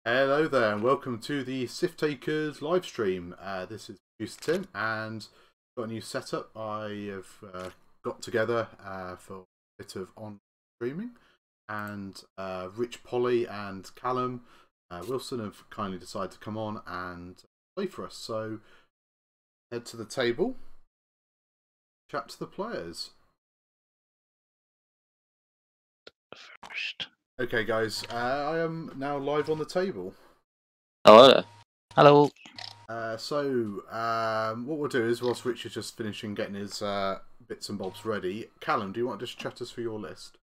Hello there, and welcome to the Sith Takers live stream. This is producer Tim, and got a new setup I have got together for a bit of on streaming. And Rich, Polly, and Callum Wilson have kindly decided to come on and play for us. So head to the table, chat to the players. First. Okay, guys, I am now live on the table. Hello. Hello. What we'll do is, whilst Rich is just finishing getting his bits and bobs ready, Callum, do you want to just chat us through your list?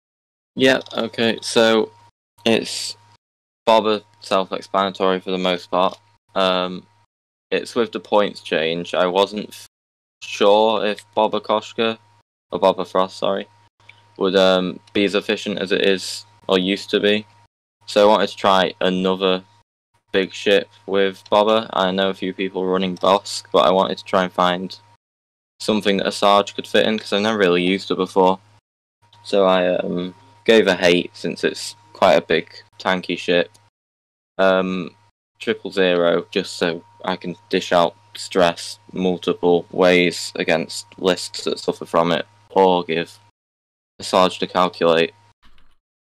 Yeah, okay, so it's Bobber self-explanatory for the most part. It's with the points change. I wasn't sure if Bobber Koshka, or Bobber Frost, sorry, would be as efficient as it is, or used to be. So I wanted to try another big ship with Bobber. I know a few people running Bosk, but I wanted to try and find something that a Sarge could fit in, because I've never really used it before. So I gave a hate, since it's quite a big tanky ship. 000, just so I can dish out stress multiple ways against lists that suffer from it, or give a Sarge to calculate.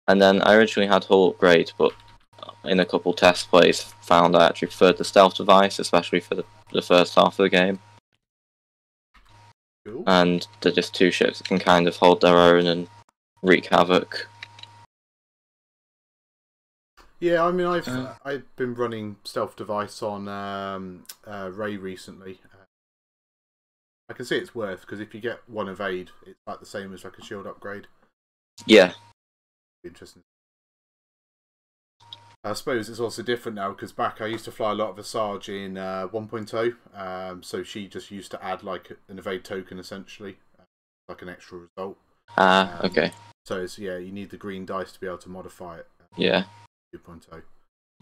And then I originally had hull upgrade, but in a couple test plays found I actually preferred the stealth device, especially for the first half of the game. Cool. And they're just two ships that can kind of hold their own and wreak havoc. Yeah, I mean, I've been running stealth device on Ray recently. I can see it's worth, because if you get one evade, it's like the same as like a shield upgrade. Yeah. Interesting. I suppose it's also different now, because back I used to fly a lot of a Sarge in 1.0, so she just used to add like an evade token essentially, like an extra result. Okay. So it's, yeah, you need the green dice to be able to modify it. Yeah. 2.0.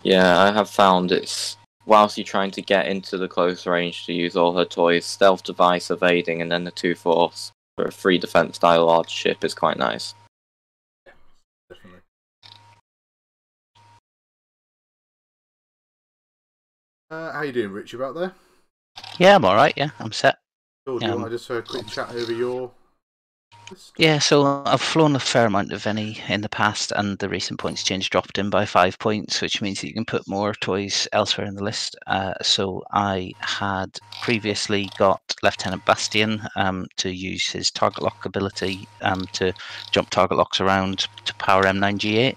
Yeah, I have found it's, whilst you're trying to get into the close range to use all her toys, stealth device, evading, and then the 2 force for a 3 defense style large ship is quite nice. Definitely. How you doing, Rich? You about there? Yeah, I'm alright, yeah, I'm set. Cool. Do you want to just quick chat over your list? Yeah, so I've flown a fair amount of Veni in the past, and the recent points change dropped in by 5 points, which means that you can put more toys elsewhere in the list. So I had previously got Lieutenant Bastian to use his target lock ability to jump target locks around to power M9G8.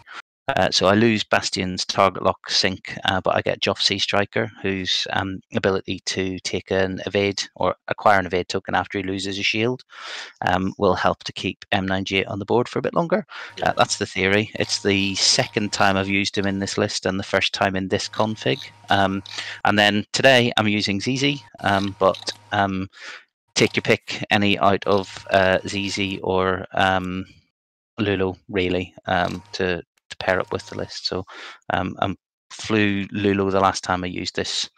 So I lose Bastian's target lock sync, but I get Joff Sea Striker, whose ability to take an evade or acquire an evade token after he loses a shield will help to keep M9G8 on the board for a bit longer. That's the theory. It's the second time I've used him in this list and the first time in this config. And then today I'm using ZZ, but take your pick, any out of ZZ or Lulu, really, to pair up with the list. So I flew Lulu the last time I used this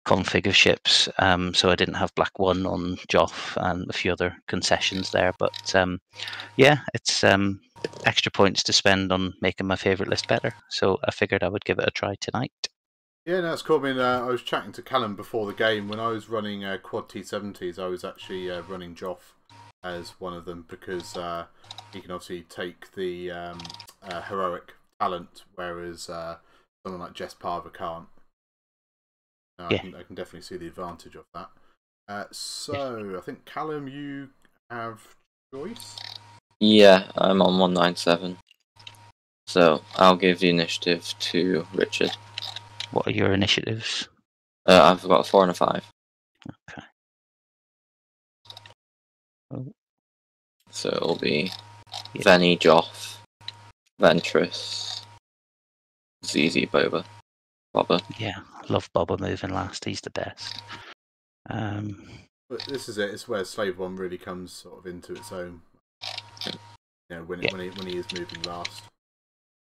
config of ships, so I didn't have Black 1 on Joff and a few other concessions there, but yeah, it's extra points to spend on making my favourite list better, so I figured I would give it a try tonight. Yeah, no, it's cool. I mean, I was chatting to Callum before the game. When I was running Quad T70s, I was actually running Joff as one of them, because he can obviously take the heroic talent, whereas someone like Jess Parver can't. Yeah. I can definitely see the advantage of that. So, I think, Callum, you have choice? Yeah, I'm on 197. So I'll give the initiative to Richard. What are your initiatives? I've got a 4 and a 5. Okay. Oh. So it'll be Veni, Joff, Ventress, ZZ, Bobber. Yeah, I love Bobber moving last. He's the best. But this is it. It's where Slave 1 really comes sort of into its own. You know, when he is moving last.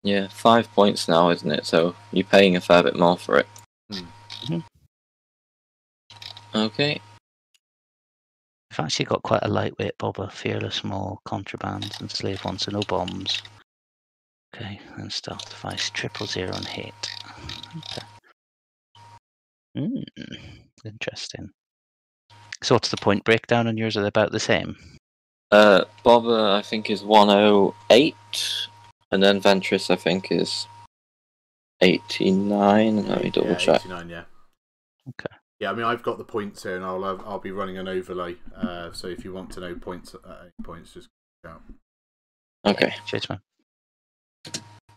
Yeah, 5 points now, isn't it? So you're paying a fair bit more for it. Mm-hmm. Okay. I've actually got quite a lightweight Bobber, fearless, more contrabands and slave one, so no bombs. Okay, and stealth device 000 and hit. Interesting. So what's the point breakdown on yours? Are they about the same? Bobber, I think, is 108, and then Ventress, I think, is 89. Let me double check. 89, yeah. Okay. Yeah, I mean, I've got the points here, and I'll be running an overlay. So if you want to know points at any points, just go out. Okay. Cheers, man.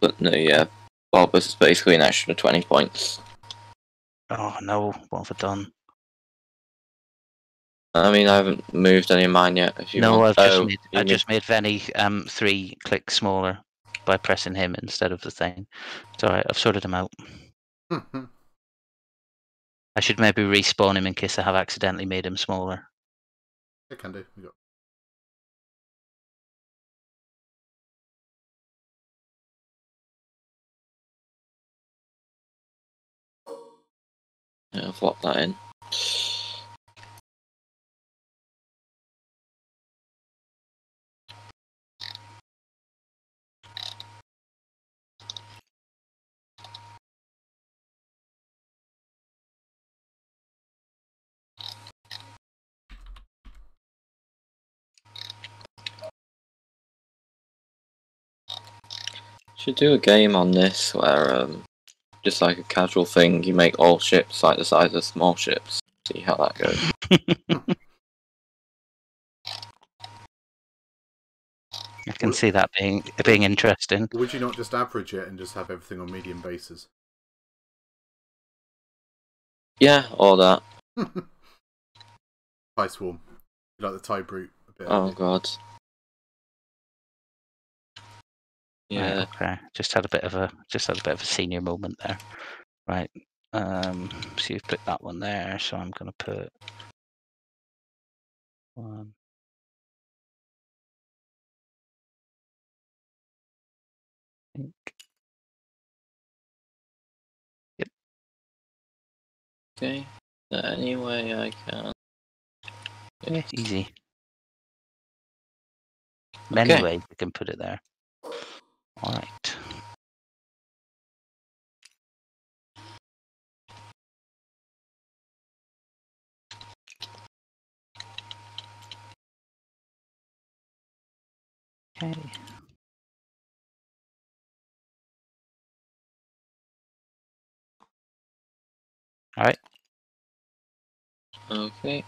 But no, yeah, Bobber's is basically an extra 20 points. Oh no, what have I done? I mean, I haven't moved any of mine yet. If you want. I've just made Venny 3 clicks smaller by pressing him instead of the thing. It's alright, I've sorted him out. I should maybe respawn him in case I have accidentally made him smaller. I can do. We got. Yeah, I've locked that in. Should do a game on this where, just like a casual thing, you make all ships like the size of small ships. See how that goes. I can see that being interesting. Would you not just average it and just have everything on medium bases? Yeah, all that. Tie Swarm. You like the tie brute a bit. Oh god. Yeah. Right, okay. Just had a bit of a senior moment there. Right. So you've put that one there, so I'm gonna put one. I think. Yep. Okay. Any way I can. Yeah, easy. Many Okay. ways we can put it there. Alright. Okay. Alright. Okay.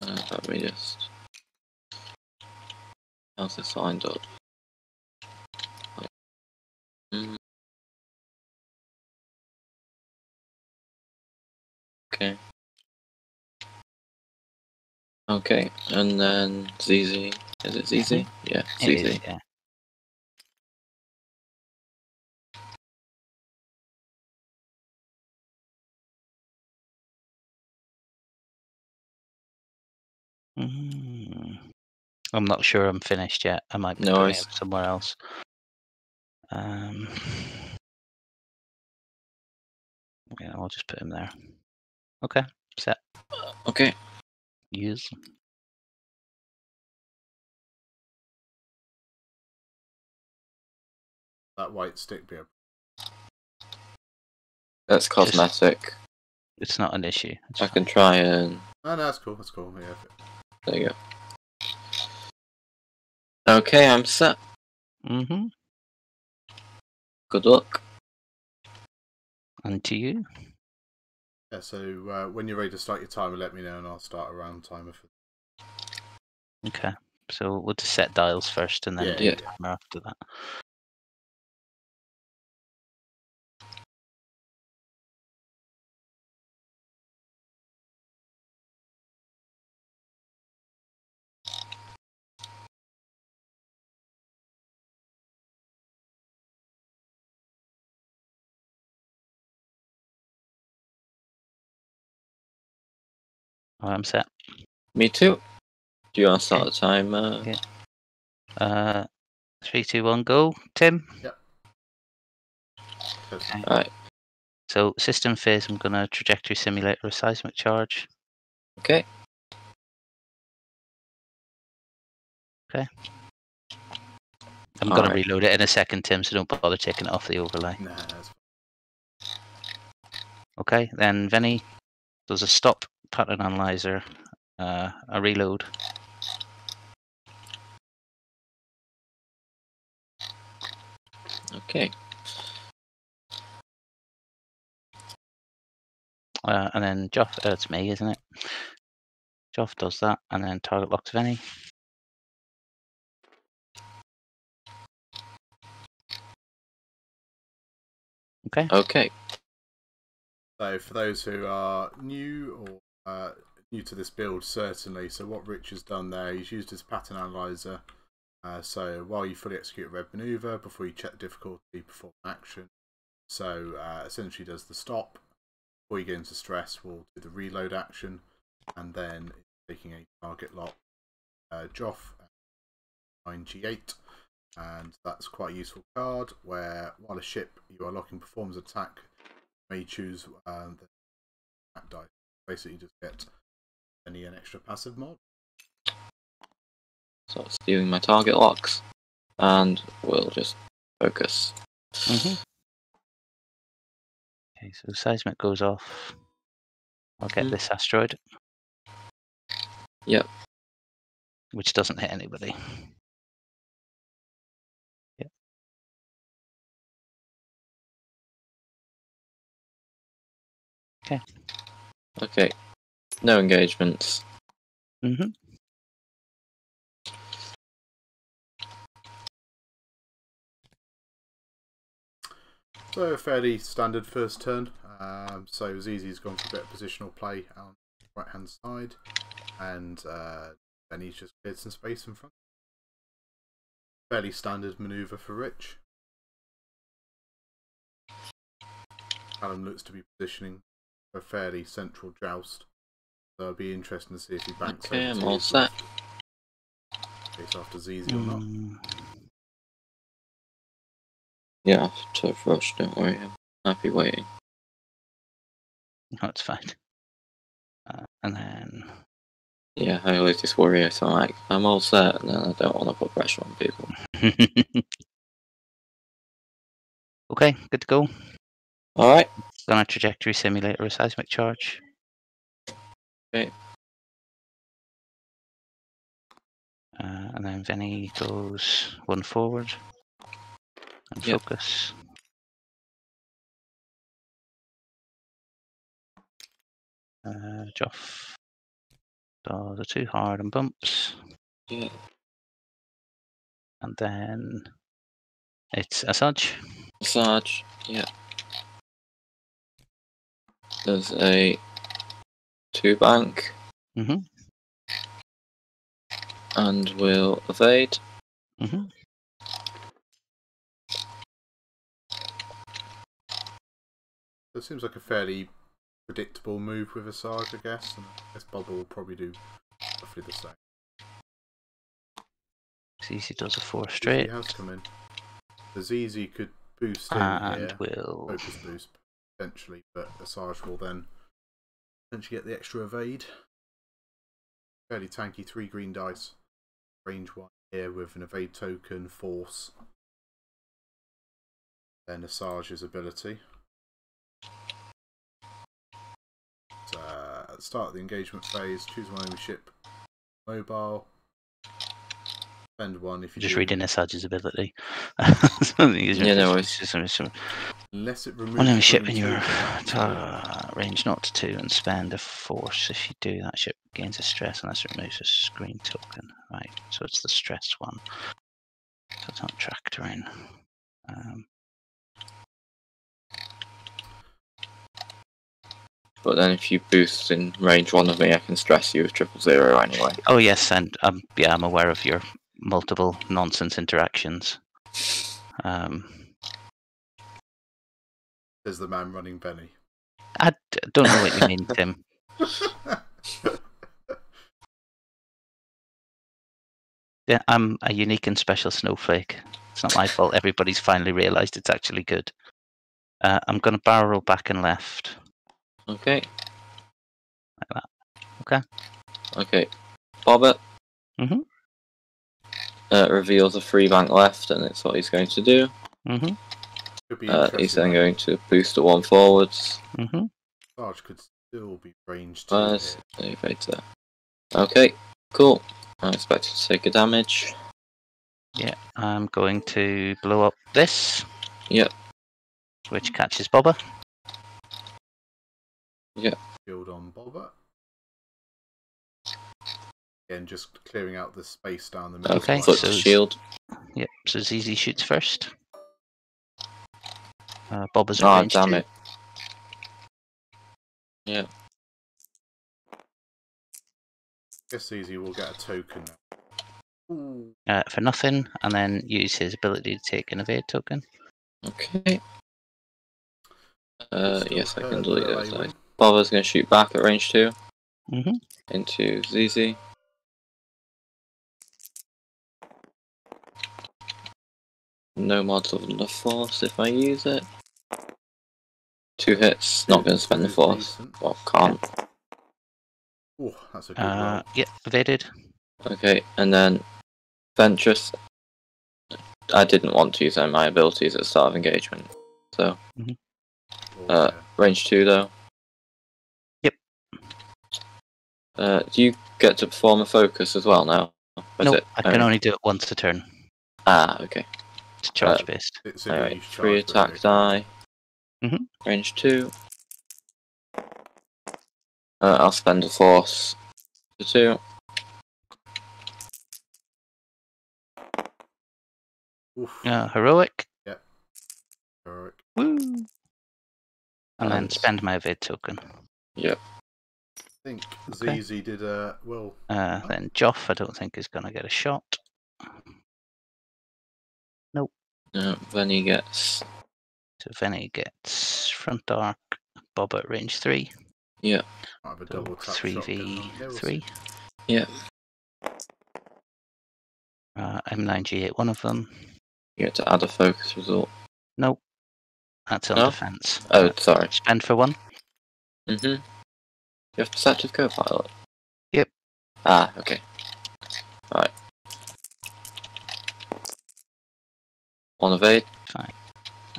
Let me just. How's this lined up? Okay. Okay, and then ZZ. Is it ZZ? Yeah, It ZZ. is, yeah. I'm not sure I'm finished yet. I might be putting it somewhere else. Yeah, I'll just put him there. Okay, set. Okay. Use. That white stick be. That's cosmetic. It's not an issue. I can try and. No, that's cool. That's cool. Yeah. There you go. Okay, I'm set. Mm-hmm. Good luck. And to you. Yeah. So when you're ready to start your timer, let me know, and I'll start a round timer for. Okay. So we'll just set dials first, and then do the timer after that. I'm set. Me too. Do you want to start the timer? Yeah. 3, 2, 1, go. Tim? Yep. Okay. Alright. So system phase, I'm going to trajectory simulator a seismic charge. Okay. Okay. I'm going to Alright. reload it in a second, Tim, so don't bother taking it off the overlay. Nah, that's Okay, then Vinny does a stop pattern analyzer, a reload. Okay. And then Joff, it's me, isn't it? Joff does that, and then target locks Vinny. Okay. Okay. So for those who are new or new to this build, certainly. So what Rich has done there, he's used his pattern analyzer. So while you fully execute a red maneuver, before you check the difficulty, perform action. So essentially does the stop. Before you get into stress, we'll do the reload action, and then taking a target lock, Joff, 9G8. And that's quite a useful card where while a ship you are locking performs attack, you may choose the attack dice. Basically just get an extra passive mod. So it's stealing my target locks. And we'll just focus. Okay, so seismic goes off. I'll get this asteroid. Yep. Which doesn't hit anybody. Yep. Okay. Okay. No engagements. So a fairly standard first turn. So Zizi's gone for a bit of positional play on the right hand side, and then he's just cleared some space in front. Fairly standard manoeuvre for Rich. Callum looks to be positioning for a fairly central joust. So it'll be interesting to see if he banks Okay, over I'm to all his set. left. Face after Zizi or not. Yeah, to rush, don't worry. I'm happy waiting. No, it's fine. And then... Yeah, I always just worry, so I'm like, I'm all set, and then I don't want to put pressure on people. Okay, good to go. Alright. Done a trajectory simulator, a seismic charge. Okay. And then Vinny goes one forward and Yep. focus. Joff does a 2 hard and bumps. Yeah. And then it's Asajj. Sarge, yeah. There's a 2 bank. And we'll evade. It seems like a fairly predictable move with Asajj, I guess. And I guess Bubble will probably do roughly the same. Zizi does a 4 Zizi straight. has come in. The Zizi could boost in And here. will... Focus boost, potentially. But Asajj will then potentially get the extra evade. Fairly tanky 3 green dice. Range 1 here with an evade token, force. Then Asajj's ability. At the start of the engagement phase, choose one enemy ship, mobile, spend 1 if you Just do. reading Asajj's ability. Yeah, no worries. Unless it removes one enemy the ship in green your token, range not to 2 and spend a force. If you do, that ship gains a stress unless it removes a green token. Right, so it's the stress one. So it's not tractor in. But then if you boost in range 1 of me, I can stress you with 000 anyway. Oh yes, and yeah, I'm aware of your multiple nonsense interactions. There's the man running Benny. I don't know what you mean, Tim. Yeah, I'm a unique and special snowflake. It's not my fault. Everybody's finally realised it's actually good. I'm going to barrel roll back and left. Okay. Like that. Okay. Okay. Bobber. reveals a 3 bank left, and it's what he's going to do. Mm-hmm. Could be interesting. He's then going to boost at 1 forwards. Mm-hmm. Sarge could still be ranged 2 Where's here. the elevator? Okay, cool. I expect to take a damage. Yeah, I'm going to blow up this. Yep. Which catches Bobber. Yep. Shield on Bobber. Again, just clearing out the space down the middle. Okay, Foot so shield. Yep, so ZZ shoots first. Bobber's at Ah, range damn 2. it. Yeah. Guess Easy will get a token now. Ooh. For nothing, and then use his ability to take an evade token. Okay. Yes, I can delete those A1. dice. Bobber's going to shoot back at range 2 Mm-hmm. into ZZ. No mods of the force if I use it. 2 hits, not going to spend the force. Well, can't. Oh, that's a good roll. Yep, evaded. Okay, and then Ventress. I didn't want to use any of my abilities at the start of engagement. So, range 2 though. Yep. Do you get to perform a focus as well now? No, I can only do it once a turn. Ah, okay. It's charge based. Alright, 3 attack die. Mm-hmm. Range 2. I'll spend a force for 2. Heroic. Yep. Heroic. Woo! And then spend my evade token. Yep. I think ZZ did well. Then Joff, I don't think is going to get a shot. Nope. No, then he gets. So Venny gets front arc, Bob at range 3. Yeah. Might have a So double tap 3v3. Yeah. M9G8, one of them. You get to add a focus result. Nope. That's on defense. Oh, sorry. Spend for 1. Mm-hmm. You have Perceptive Co-Pilot? Yep. Ah, okay. Alright. 1 evade. Fine.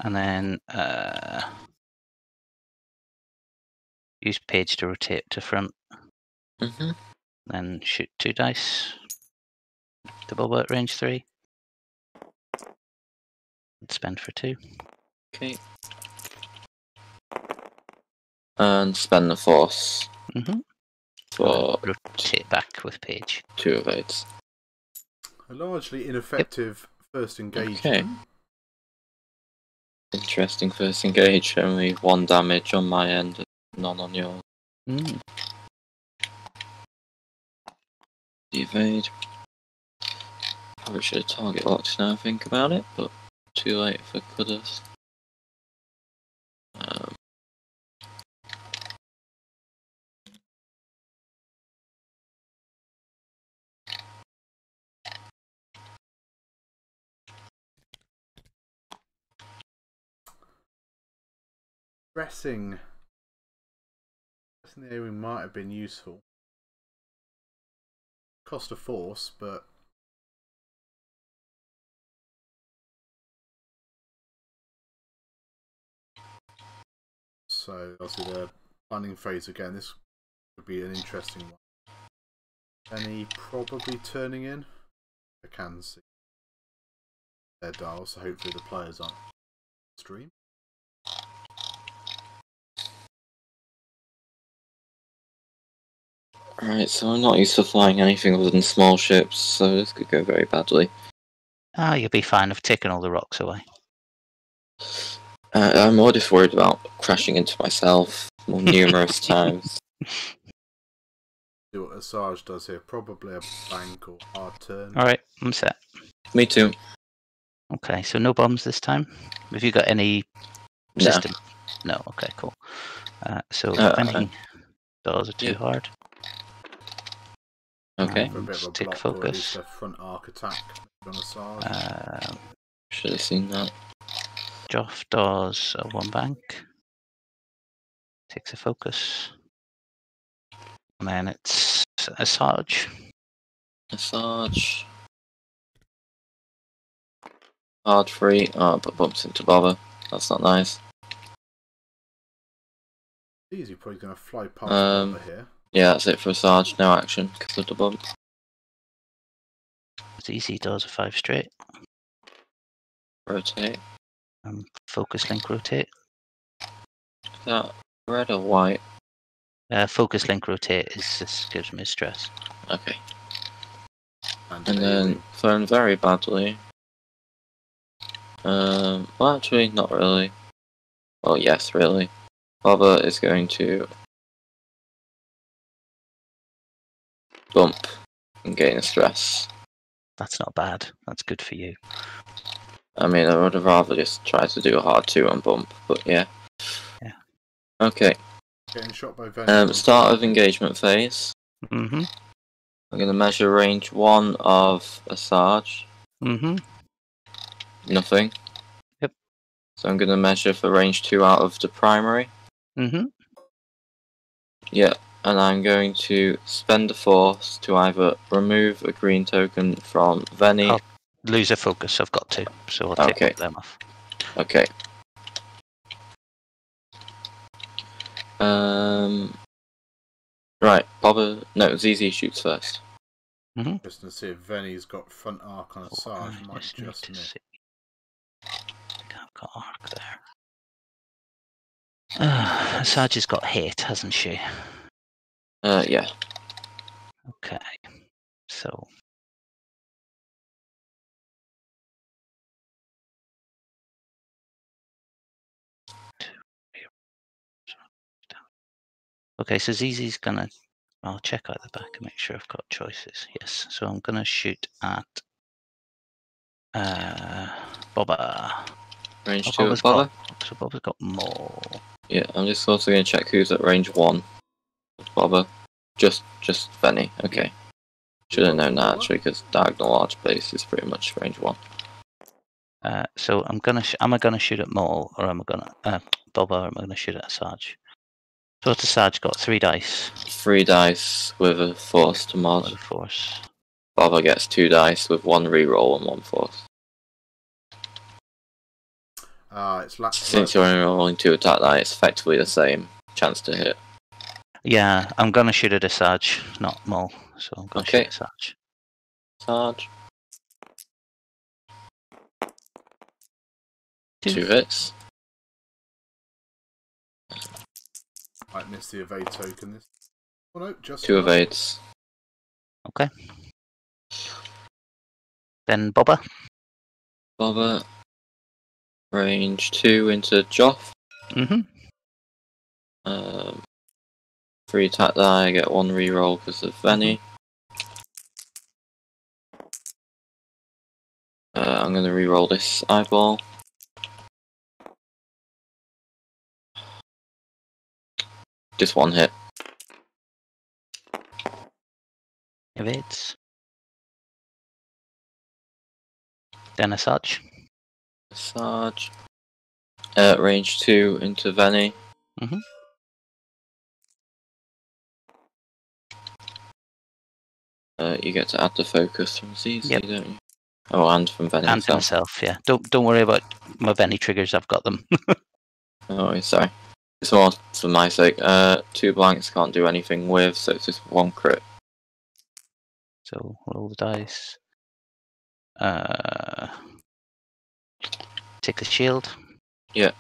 And then use page to rotate to front. Mm-hmm. Then shoot 2 dice. To Boba at range 3. And spend for 2. Okay. And spend the force. Mm-hmm. For rotate back with page. 2 evades. A largely ineffective first engagement. Okay. Interesting first engage. Only 1 damage on my end, none on yours. Mm. Evade. Probably should have target locked now I think about it, but too late if I could have. Pressing the aiming might have been useful. Cost a force, but so obviously the planning phase again. This would be an interesting one. Any probably turning in. I can see their dial, so hopefully the players aren't stream. Right, so I'm not used to flying anything other than small ships, so this could go very badly. You'll be fine. I've taken all the rocks away. I'm more just worried about crashing into myself more numerous times. See what Asajj does here. Probably a bank or hard turn. Alright, I'm set. Me too. Okay, so no bombs this time. Have you got any system? No, okay, cool. So if any doors are too hard. Okay. For a bit of a take block focus. or at least a front arc attack on Asajj. Should have seen that. Joff does a 1 bank. Takes a focus. And then it's Asajj. Asajj. Hard free. Oh, but bumps into Bobber. That's not nice. Easy, probably going to fly past Bobber here. Yeah, that's it for a Sarge. No action because of the bump. It's easy, does a 5 straight. Rotate. Focus link rotate. Is that red or white? Focus link rotate just gives me stress. Okay. And then thrown very badly. Well, actually, not really. Well, yes, really. Bobber is going to bump and gain a stress. That's not bad. That's good for you. I mean, I would have rather just tried to do a hard 2 on bump, but yeah. Yeah. Okay. Getting shot by Venom. Start of engagement phase. Mm-hmm. I'm going to measure range 1 of a Sarge. Mm-hmm. Nothing. Yep. So I'm going to measure for range 2 out of the primary. Mm-hmm. Yeah, and I'm going to spend a force to either remove a green token from Venny. I'll lose a focus, I've got to, so I'll take them off. Okay. Right, Bobber. No, ZZ shoots first. Mm-hmm. Just to see if Venny's got front arc on a Sarge. Might just miss. See. I think I've got arc there. Sarge has got hit, hasn't she? Yeah. Okay. So. Okay, so ZZ's gonna. I'll check out the back and make sure I've got choices. Yes, so I'm gonna shoot at Bobber. Range 2 of Bobber. So Bobber's got more. Yeah, I'm just also going to check who's at range 1 of Bobber. Just Venny. Okay. Should have known that actually, because diagonal large base is pretty much range 1. So I'm gonna. Am I gonna shoot at Maul, or am I gonna Bobber, or am I gonna shoot at Sarge? So what's the Sarge got? 3 dice. 3 dice with a force to mod. With a force. Bobber gets 2 dice with 1 reroll and 1 force. Since you're only rolling 2 attack die, it's effectively the same chance to hit. Yeah, I'm gonna shoot at a Sarge, not Maul. So I'm gonna shoot at Sarge. Sarge. 2 hits. Might miss the evade token. This. Oh no, just 2 evades. Okay. Then Bobber. Bobber. Range 2 into Joff. Mm-hmm. 3 attack die, I get 1 reroll because of Venny. I'm going to reroll this eyeball. Just 1 hit. Evades. Then a Sarge. Sarge. Range 2 into Venny. Mm-hmm. You get to add the focus from ZZ, don't you? Oh, and from Venny and himself, yeah. Don't worry about my Venny triggers, I've got them. Oh, sorry. It's more for my sake. 2 blanks can't do anything with, so it's just 1 crit. So roll the dice. Take the shield. Yeah.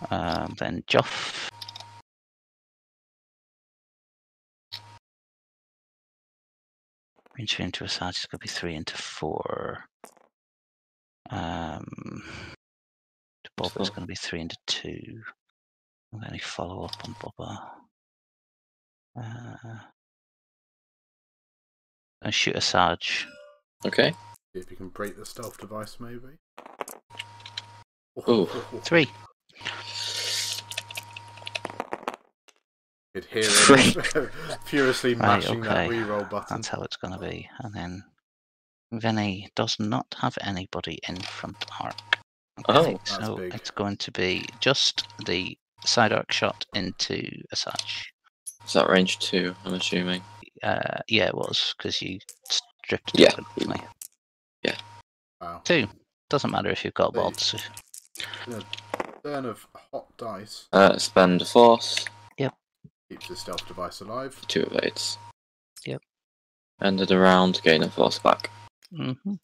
Then Joff. Range 3 into a Sarge is going to be 3 into 4. Bobber's going to be 3 into 2. And then follow up on Bobber. And shoot a Sarge. Okay. See if you can break the stealth device, maybe. Ooh. 3. You'd hear him furiously mashing that reroll button. That's how it's going to be. And then Venny does not have anybody in front arc. Okay, oh, so big. It's going to be just the side arc shot into a Sarge. Is that range 2, I'm assuming? Yeah, it was, because you stripped Yeah. it from me. Wow. 2. Doesn't matter if you've got Hey. bots. In a turn of hot dice. Spend a force. Yep. Keeps his stealth device alive. 2 evades. Yep. Ended a round, gain a force back. Mm-hmm.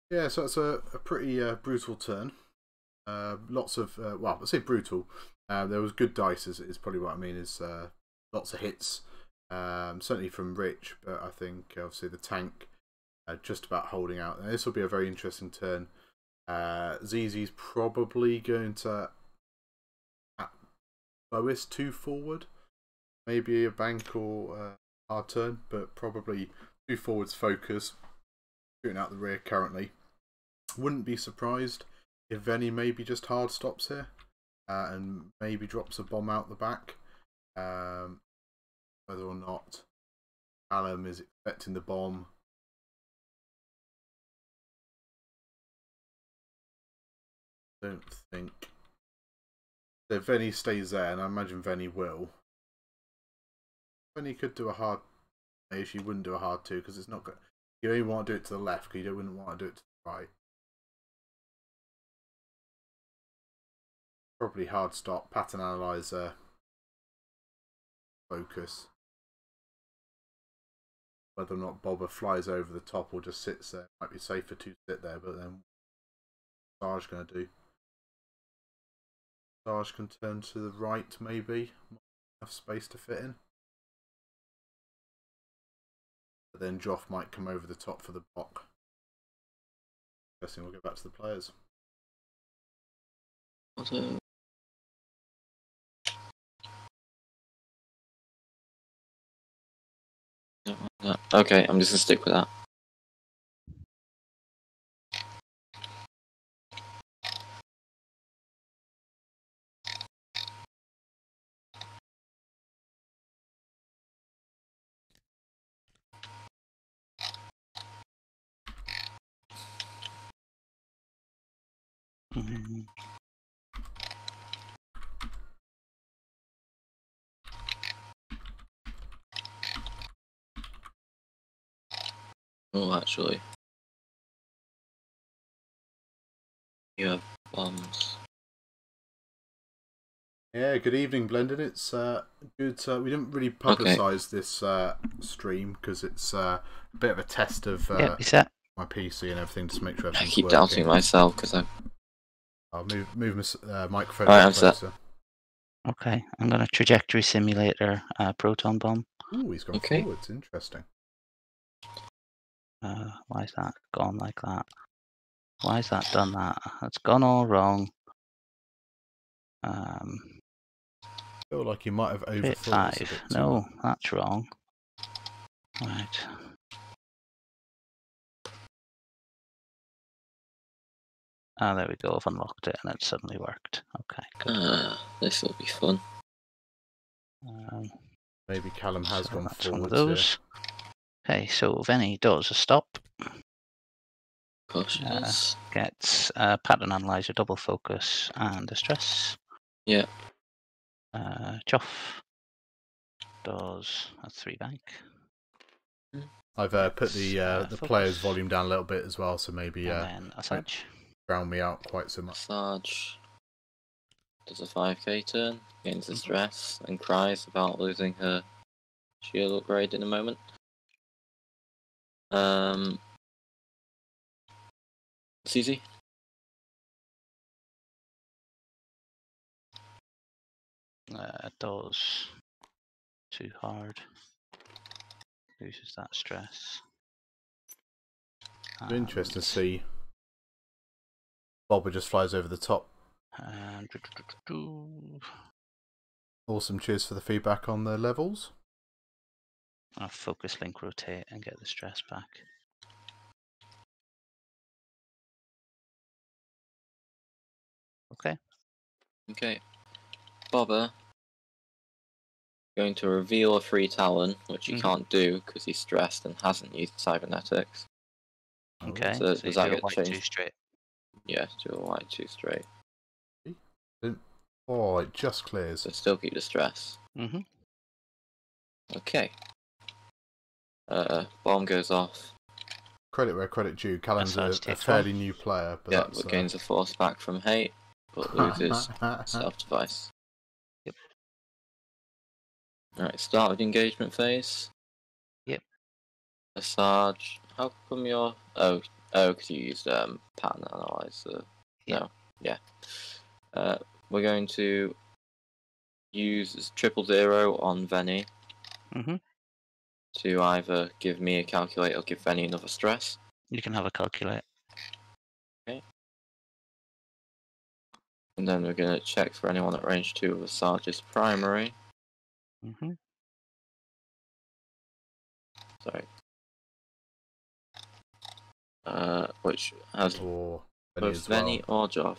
Yeah, so it's a pretty brutal turn. Lots of, well, I say brutal. There was good dice, is probably what I mean, is lots of hits. Certainly from Rich, but I think obviously the tank just about holding out. And this will be a very interesting turn. ZZ's probably going to, at lowest, 2 forward. Maybe a bank or hard turn, but probably 2 forwards focus. Shooting out the rear currently. Wouldn't be surprised if Venny maybe just hard stops here and maybe drops a bomb out the back. Whether or not Callum is expecting the bomb. Don't think. So Venny stays there, and I imagine Venny will. Venny could do a hard. Maybe she wouldn't do a hard 2 because it's not good. You only want to do it to the left because you wouldn't want to do it to the right. Probably hard stop, pattern analyzer, focus. Whether or not Bobber flies over the top or just sits there. Might be safer to sit there, but then what's Sarge going to do? Sarge can turn to the right, maybe. Enough space to fit in. But then Joff might come over the top for the block. Guessing we'll go back to the players. Okay, I'm just gonna stick with that. Mm-hmm. Oh, actually. You have bombs. Yeah, good evening, Blended. It's good. We didn't really publicise this stream because it's a bit of a test of Yep, you set. my PC and everything, just to make sure I everything's keep working. doubting myself because I'll move my microphone Alright, a I'm bit set. closer. Okay, I'm going to trajectory simulator proton bomb. Ooh, he's gone Okay. forwards. Interesting. Why is that gone like that? Why has that done that? That's gone all wrong. I feel like you might have Hit overthought this a 5. bit too No, much. that's wrong. Right. Ah, there we go. I've unlocked it and it suddenly worked. Okay, good. This will be fun. Maybe Callum has So gone that's one of forwards here. those. Okay, so Venny does a stop. Cautious. Gets pattern analyzer, double focus, and distress. Yeah. Choff does a 3 bank. I've put the player's volume down a little bit as well, so maybe And then a Sage. drown me out quite so much. Sarge does a 5k turn, gains distress, and cries about losing her shield upgrade in a moment. CZ? Does too hard. Loses that stress. It'd be interesting to see. Bobber just flies over the top. And Awesome, cheers for the feedback on the levels. I'll focus link rotate and get the stress back. Okay. Okay. Bobber going to reveal a free talon, which he can't do because he's stressed and hasn't used cybernetics. Okay, So so does you that do a get white changed? 2 straight. Yeah, do a white 2 straight. Oh, it just clears. So still keep the stress. Okay. Bomb goes off. credit where credit due. Callum's a takes fairly one. new player, but Yeah, that's but gains a force back from hate, but loses self-device. Yep. Alright, start of the engagement phase. Yep. Sarge, how come you're... Oh, because you used pattern analyzer. Yep. No, yeah. We're going to use 000 on Venny to either give me a calculate or give Venny another stress. You can have a calculate. Okay. And then we're going to check for anyone at range 2 of Sarge's primary. Sorry. Which has or both Venny Venny or Joff.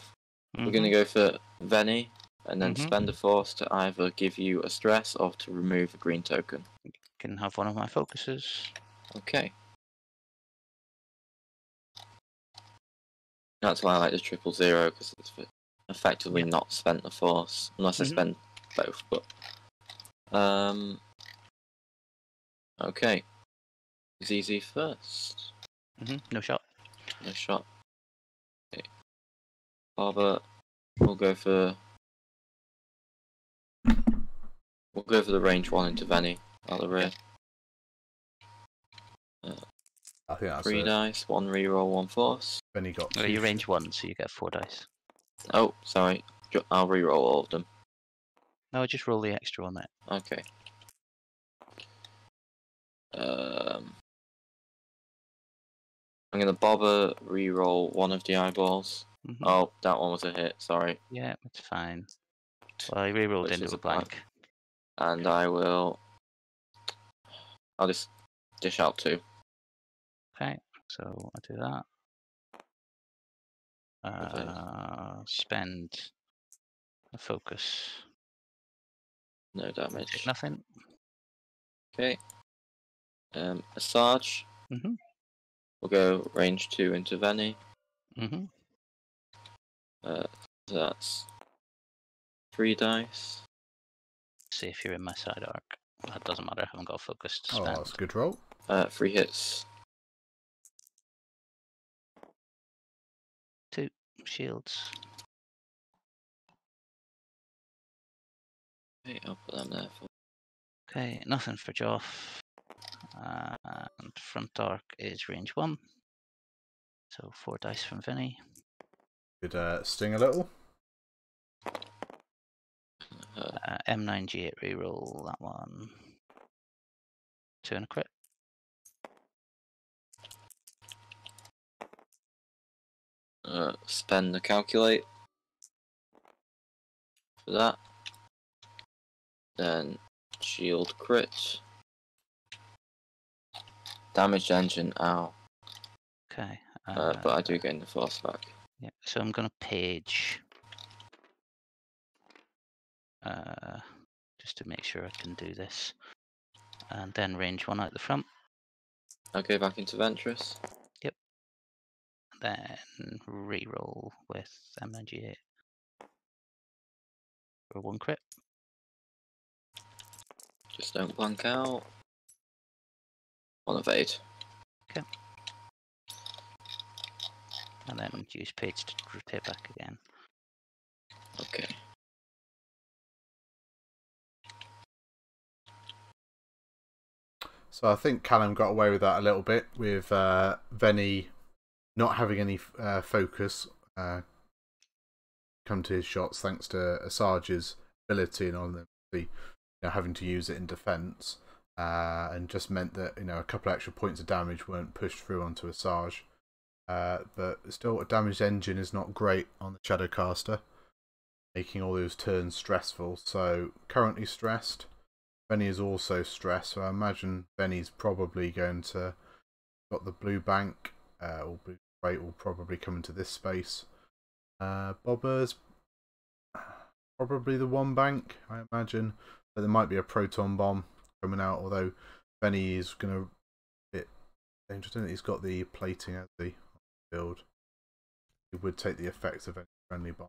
We're going to go for Venny and then spend a force to either give you a stress or to remove a green token. You can have one of my focuses. Okay. That's why I like the 000, because it's effectively not spent a force, unless I spend both, but... Okay. ZZ first. No shot. No shot. Okay. Barber, we'll go for the range 1 into Venny, out the rear. I think that's 3 dice, 1 reroll, 1 force. Venny got Well, you range 1, so you get 4 dice. Oh, sorry. I'll reroll all of them. No, just roll the extra on that. Okay. I'm gonna bobber reroll one of the eyeballs. Oh, that one was a hit, sorry. Yeah, it's fine. Well, I rerolled into a blank. And I'll just dish out 2. Okay, so I do that. Spend a focus. No damage. Take nothing. Okay. A Sarge. We'll go range 2 into Venny. So that's 3 dice. See if you're in my side arc. That doesn't matter, I haven't got a focus to spend. Oh, that's a good roll. 3 hits. 2 shields. Okay, I'll put them there for... Okay, nothing for Joff. And front arc is range 1. So 4 dice from Vinny. Could sting a little. M9G8 reroll that one. 2 and a crit. Spend the calculate for that. Then shield crit. Damaged engine, ow. Okay. But I do gain the force back. Yeah, so I'm gonna page just to make sure I can do this. And then range 1 out the front. I'll go back into Ventress. Yep. Then reroll with M9G8 for 1 crit. Just don't blank out. 1 evade. Okay. And then use page to rotate back again. Okay. So I think Callum got away with that a little bit with Venny not having any focus come to his shots thanks to Sarge's ability and on the having to use it in defence, and just meant that a couple of extra points of damage weren't pushed through onto Sarge. But still, a damaged engine is not great on the Shadowcaster, making all those turns stressful. So currently stressed. Venny is also stressed, so I imagine Venny's probably going to got the blue bank or blue crate will probably come into this space. Bobber's probably the 1 bank, I imagine, but there might be a proton bomb coming out. Although Venny is going to bit dangerous. I don't think he's got the plating as the build. He would take the effects of any friendly bomb.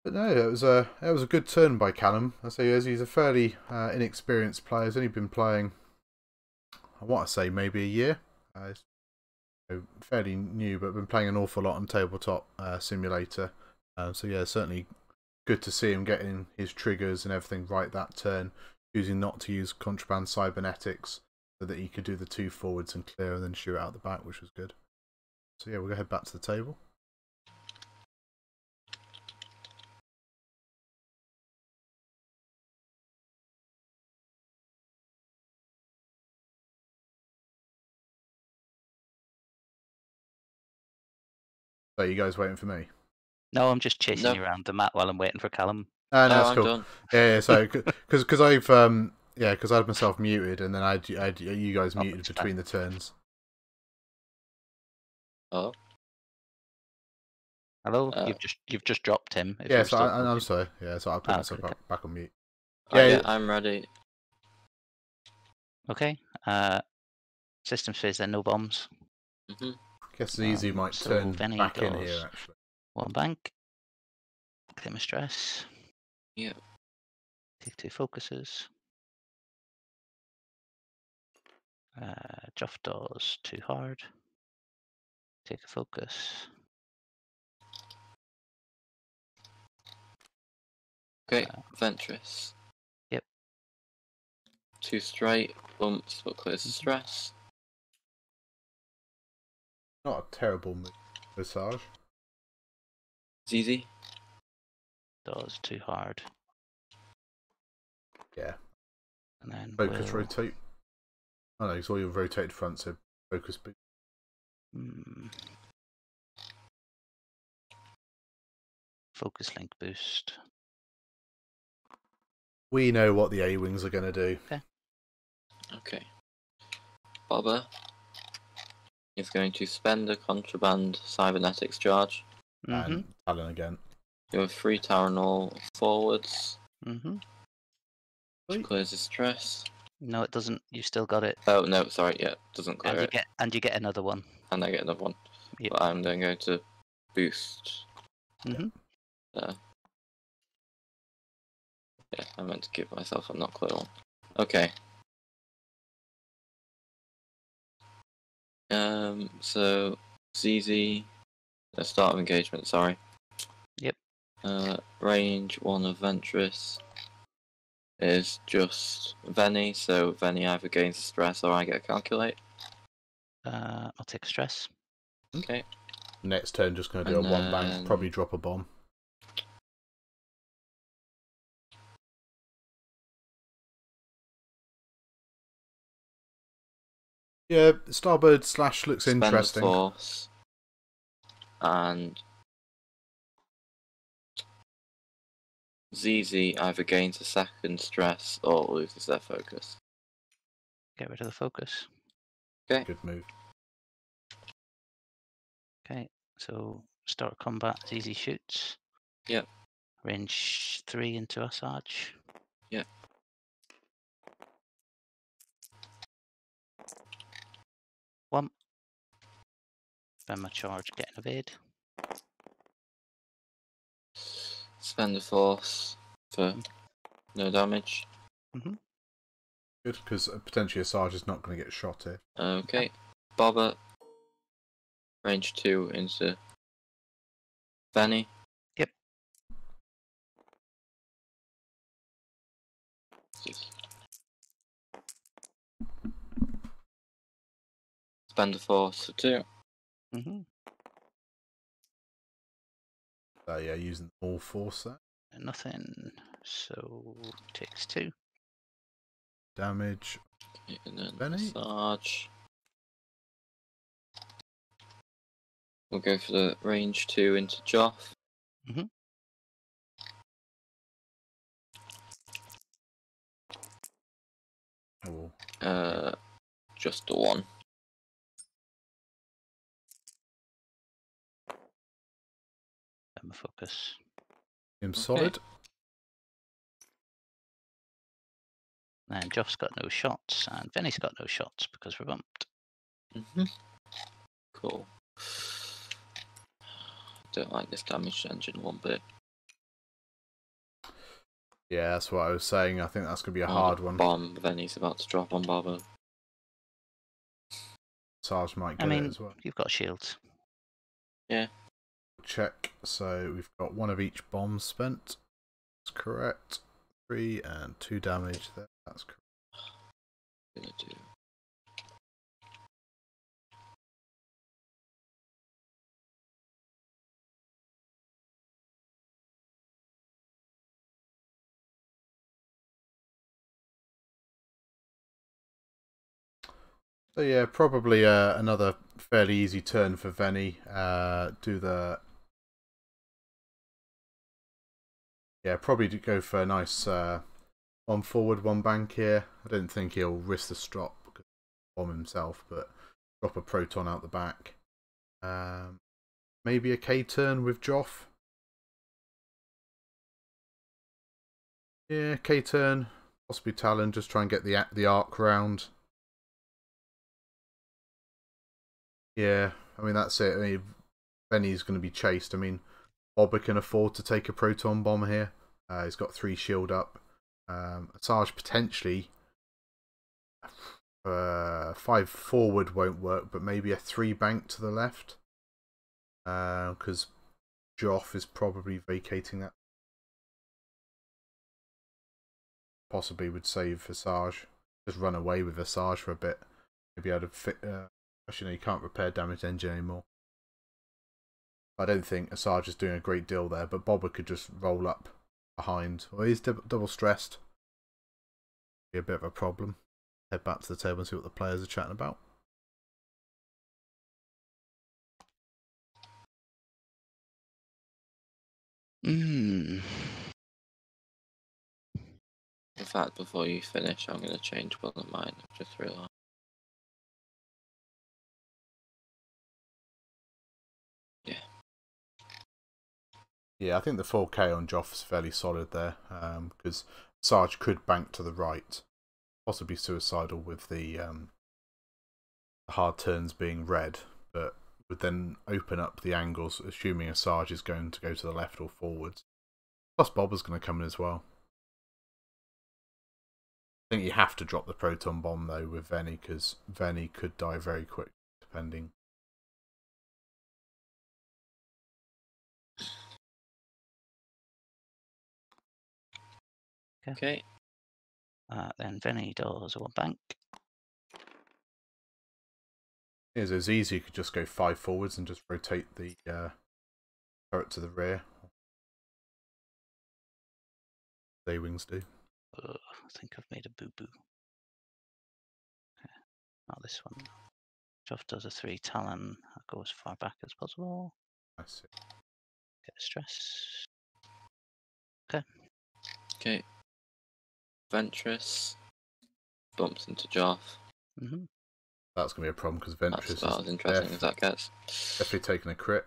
But no, it was a good turn by Callum. I say he's a fairly inexperienced player. He's only been playing I want to say maybe a year. It's fairly new, but I've been playing an awful lot on Tabletop Simulator. So yeah, certainly good to see him getting his triggers and everything right that turn, choosing not to use contraband cybernetics so that he could do the 2 forwards and clear and then shoot out the back, which was good. So yeah, we'll go head back to the table. So you guys waiting for me? No, I'm just chasing No. you around the map while I'm waiting for Callum. No, Oh, that's I'm cool. done. Yeah, so because I've because I had myself muted and then I had you guys Oh, muted that's between the turns. Oh. Hello, you've just dropped him. If Yeah, you're so still I'm talking. sorry. Yeah, so I'll put myself okay. back on mute. Yeah, I'm ready. Okay. System says there are no bombs. Mhm. Guess Easy might So turn Venny back in does here actually. 1 bank. Claim a stress. Yeah. Take 2 focuses. Joff does 2 hard. Take a focus. Okay, Ventress. Yep. 2 straight, bumps, but clears the stress. Not a terrible massage. It's easy. Does 2 hard. Yeah. And then Focus we'll... rotate. Oh no, it's all your rotated front, so focus boost. Focus link boost. We know what the A-Wings are going to do. Okay. Bobber is going to spend a contraband cybernetics charge. And Talon again. You have 3 Taranol forwards. Which Sweet. clears the stress. No, it doesn't. You've still got it. Oh no, sorry, yeah, doesn't clear And it. you get another one. And I get another one. Yep. But I'm then going to boost. Mhm. There. Yeah, I meant to give myself a not clear one. Okay. So ZZ, the start of engagement. Sorry. Yep. Range 1 of Ventress is just Venny, so Venny either gains a stress or I get a calculate. I'll take a stress. Okay. Next turn, just going to do a 1 bank, probably drop a bomb. Yeah, Starbird slash looks Spend interesting. the force. And ZZ either gains a second stress or loses their focus. Get rid of the focus. Okay. Good move. Okay, so start combat as easy shoots. Yep. Range 3 into Asajj. Yep. One. Spend my charge, get an evade. Spend the force for no damage. Good, because potentially Asajj is not going to get shot here. Okay. Bobber. Range 2 into Venny. Yep. Spend the force for 2. So yeah, using all force there. Nothing, so takes 2. Damage. Okay, and then Venny. Asajj. We'll go for the range 2 into Joff. Oh. Just the 1. Spend my focus. Him solid. And Joff's got no shots, and Venny's got no shots because we're bumped. Cool. Don't like this damage engine one bit. Yeah, that's what I was saying. I think that's going to be a hard one. Bomb Venny's about to drop on Bobber. Sarge might I get it mean, as well. you've got shields. Yeah. Check. So we've got one of each bomb spent. That's correct. 3 and 2 damage there. That's correct. Gonna do. So yeah, probably another fairly easy turn for Venny. Do the probably go for a nice one forward, one bank here. I don't think he'll risk the strop because bomb himself, but drop a proton out the back. Maybe a K turn with Joff. Yeah, K turn, possibly Talon. Just try and get the arc round. Yeah, I mean that's it. I mean, Benny's going to be chased. I mean, Bobber can afford to take a proton bomb here. He's got 3 shield up. Sarge potentially 5 forward won't work, but maybe a 3 bank to the left. Because Joff is probably vacating that. Possibly would save Visage. Just run away with Visage for a bit. Maybe able to fit. Actually, no, you can't repair damaged engine anymore. I don't think Asajj is doing a great deal there, but Bobber could just roll up behind. Well, he's double stressed. Be a bit of a problem. Head back to the table and see what the players are chatting about. Hmm. In fact, before you finish, I'm going to change one of mine. I've just realised. Yeah. Yeah, I think the 4K on Joff is fairly solid there, because Sarge could bank to the right, possibly suicidal with the hard turns being red, but would then open up the angles, assuming a Sarge is going to go to the left or forwards. Plus Bobber's going to come in as well. I think you have to drop the proton bomb though with Venny, because Venny could die very quick, depending. Okay. Then Venny does one bank. Yeah, so it's easy. You could just go 5 forwards and just rotate the turret to the rear. Day wings do. I think I've made a boo-boo. Okay. Not this one. Joff does a 3 Talon. I'll go as far back as possible. I see. Get a stress. Okay. Okay. Ventress bumps into Joff. Mm-hmm. That's going to be a problem because That's Ventress about as interesting as that gets. definitely taking a crit.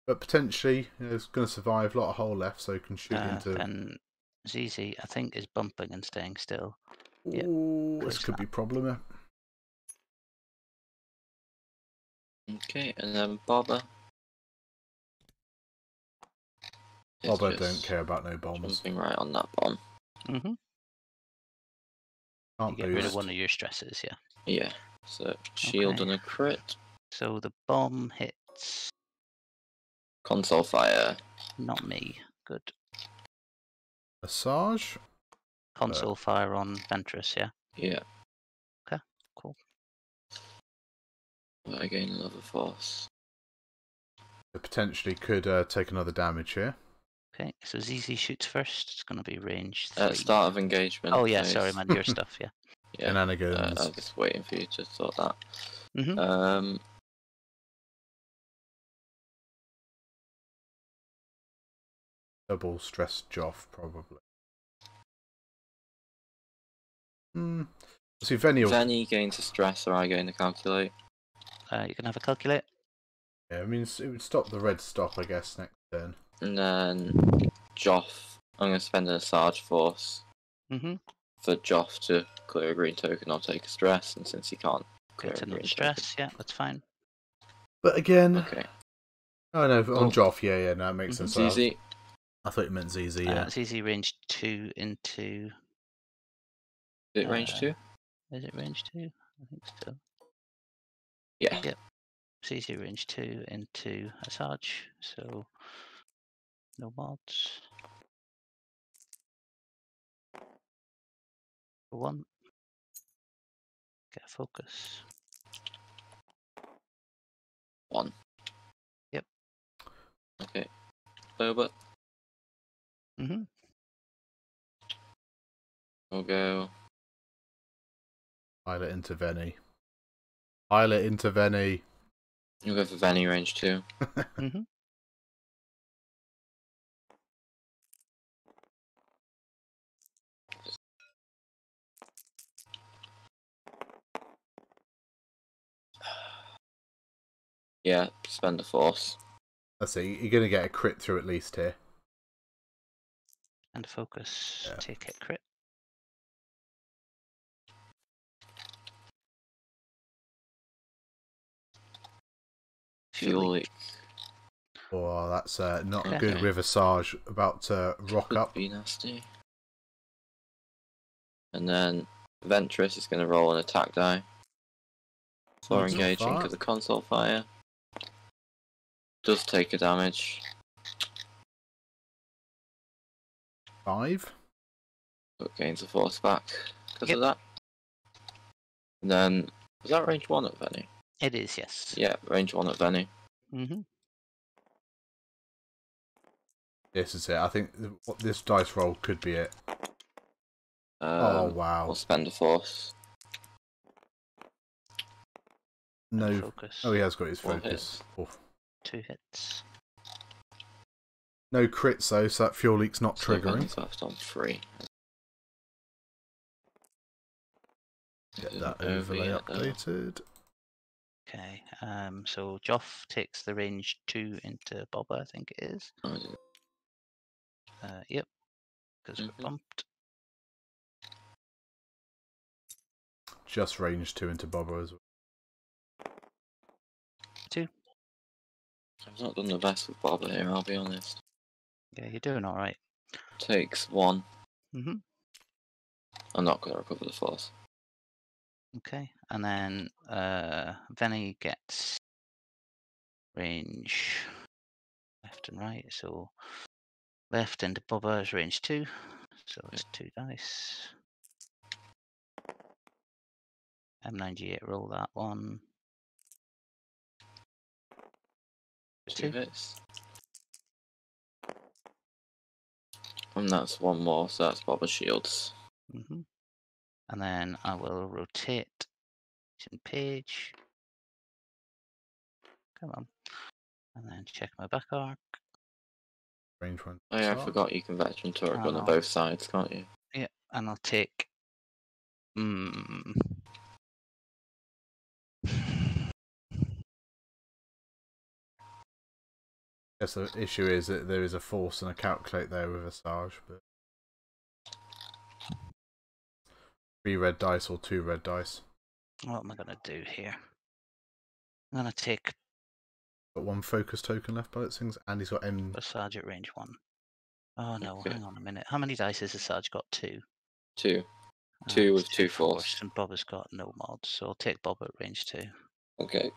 But potentially, it's going to survive. A lot of hole left, so he can shoot into. Then ZZ, I think, is bumping and staying still. Ooh, Yeah, this could be a problem. Okay, and then Bobber. Bobber don't care about no bombs. Jumping right on that bomb. Mm-hmm. Can't You get rid of one of your stresses, yeah. Yeah, so shield Okay. and a crit. So the bomb hits Console fire. not me. Good. Asajj? Console fire on Ventress, yeah. Yeah. Okay, cool. But I gain another force. It potentially could take another damage here. Okay, so ZZ shoots first. It's going to be range 3. Start of engagement. Oh yeah, phase. sorry man, your stuff, yeah. Yeah. Shenanigans. I was just waiting for you to sort that. Mm-hmm. Double stress Joff, probably. See, Venny gains a stress, or I gain a calculate. You can have a calculate. Yeah, I mean, it would stop the red stop, I guess, next turn. And then Joff, I'm going to spend an Asajj force for Joff to clear a green token. I'll take a stress, and since he can't clear Get a green stress, token. yeah, that's fine. But again... Okay. Oh no, on Joff, yeah, no, that makes sense. ZZ. I thought you meant ZZ, yeah. ZZ range 2 into... Is it range 2? Is it range 2? I think so. Yeah. Yep. CC range 2 into a Sarge, so no mods. For 1. Get a focus. 1. Yep. Okay. Boba. Mm-hmm. We'll go. Pilot into Veni. Pilot into Veni. We'll go for Venny range 2. Mm-hmm. Yeah, spend the force. Let's see, you're going to get a crit through at least here. And a focus. Yeah. Take it crit. Fuel leak. Oh, that's not Okay. good with a Sarge about to rock Could up. be nasty. And then Ventress is going to roll an attack die for Console engaging fire. because of console fire. Does take a damage. 5. But gains the force back because Yep. of that. And then, was that range 1 at Venny? It is, yes. Yeah, range 1 at Venny. Mm-hmm. This is it. I think this dice roll could be it. Oh, wow. We'll spend a force. No. Focus. Oh, he has got his 4 focus. Oof. 2 hits. No crits though, so that fuel leak's not So triggering. Venny's left on 3. Get that Over overlay yet, though. updated. Okay. So Joff takes the range 2 into Boba, I think it is. Oh, I didn't- Yep. Because Mhm. we're bumped. Just range 2 into Boba as well. 2. I've not done the best with Boba here, I'll be honest. Yeah, you're doing alright. Takes 1. Mm-hmm. I'm not going to recover the force. Okay. And then Venny gets range left and right. So left into Boba is range 2. So it's 2 dice. M98, roll that one. 2 2. hits. And that's 1 more, so that's Boba shields. Mm-hmm. And then I will rotate in page. Come on. And then check my back arc. Range 1. Oh yeah, I start. forgot you can veteran turret gun Oh. on both sides, can't you? Yeah, and I'll take. Mm, Guess the issue is that there is a force and a calculate there with a Sarge, but 3 red dice or 2 red dice. what am I going to do here? I'm going to take Got 1 focus token left by its things, and he's got M. a Sarge at range 1. Oh no, Okay. hang on a minute. How many dice has a Sarge got? 2. 2. 2 with 2 force. force. And Bob has got no mods, so I'll take Bob at range 2 Okay.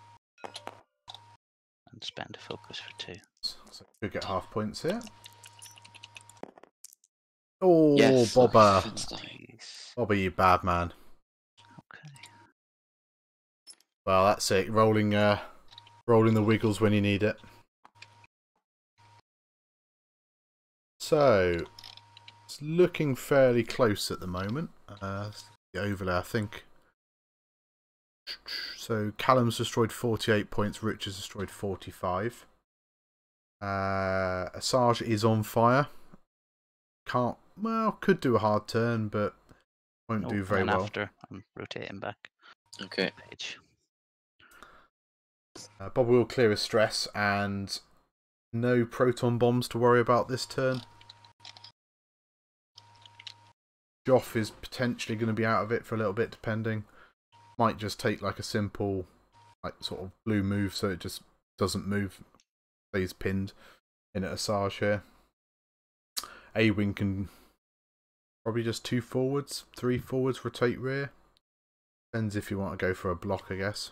and spend a focus for 2. So could get half points here. Oh, Yes, Bobber. that's die. Nice. Bobber, you bad man. Okay. Well, that's it. Rolling the wiggles when you need it. So, it's looking fairly close at the moment. The overlay, I think. So, Callum's destroyed 48 points, Rich has destroyed 45. Asajj is on fire. Could do a hard turn, but won't do very well. After I'm rotating back. Okay. Page. Bob will clear his stress, and no proton bombs to worry about this turn. Joff is potentially going to be out of it for a little bit, depending. Might just take like a simple, like sort of blue move, so it just doesn't move. Stays pinned in at Asajj here. A-Wing can probably just 2 forwards, 3 forwards, rotate rear. Depends if you want to go for a block, I guess.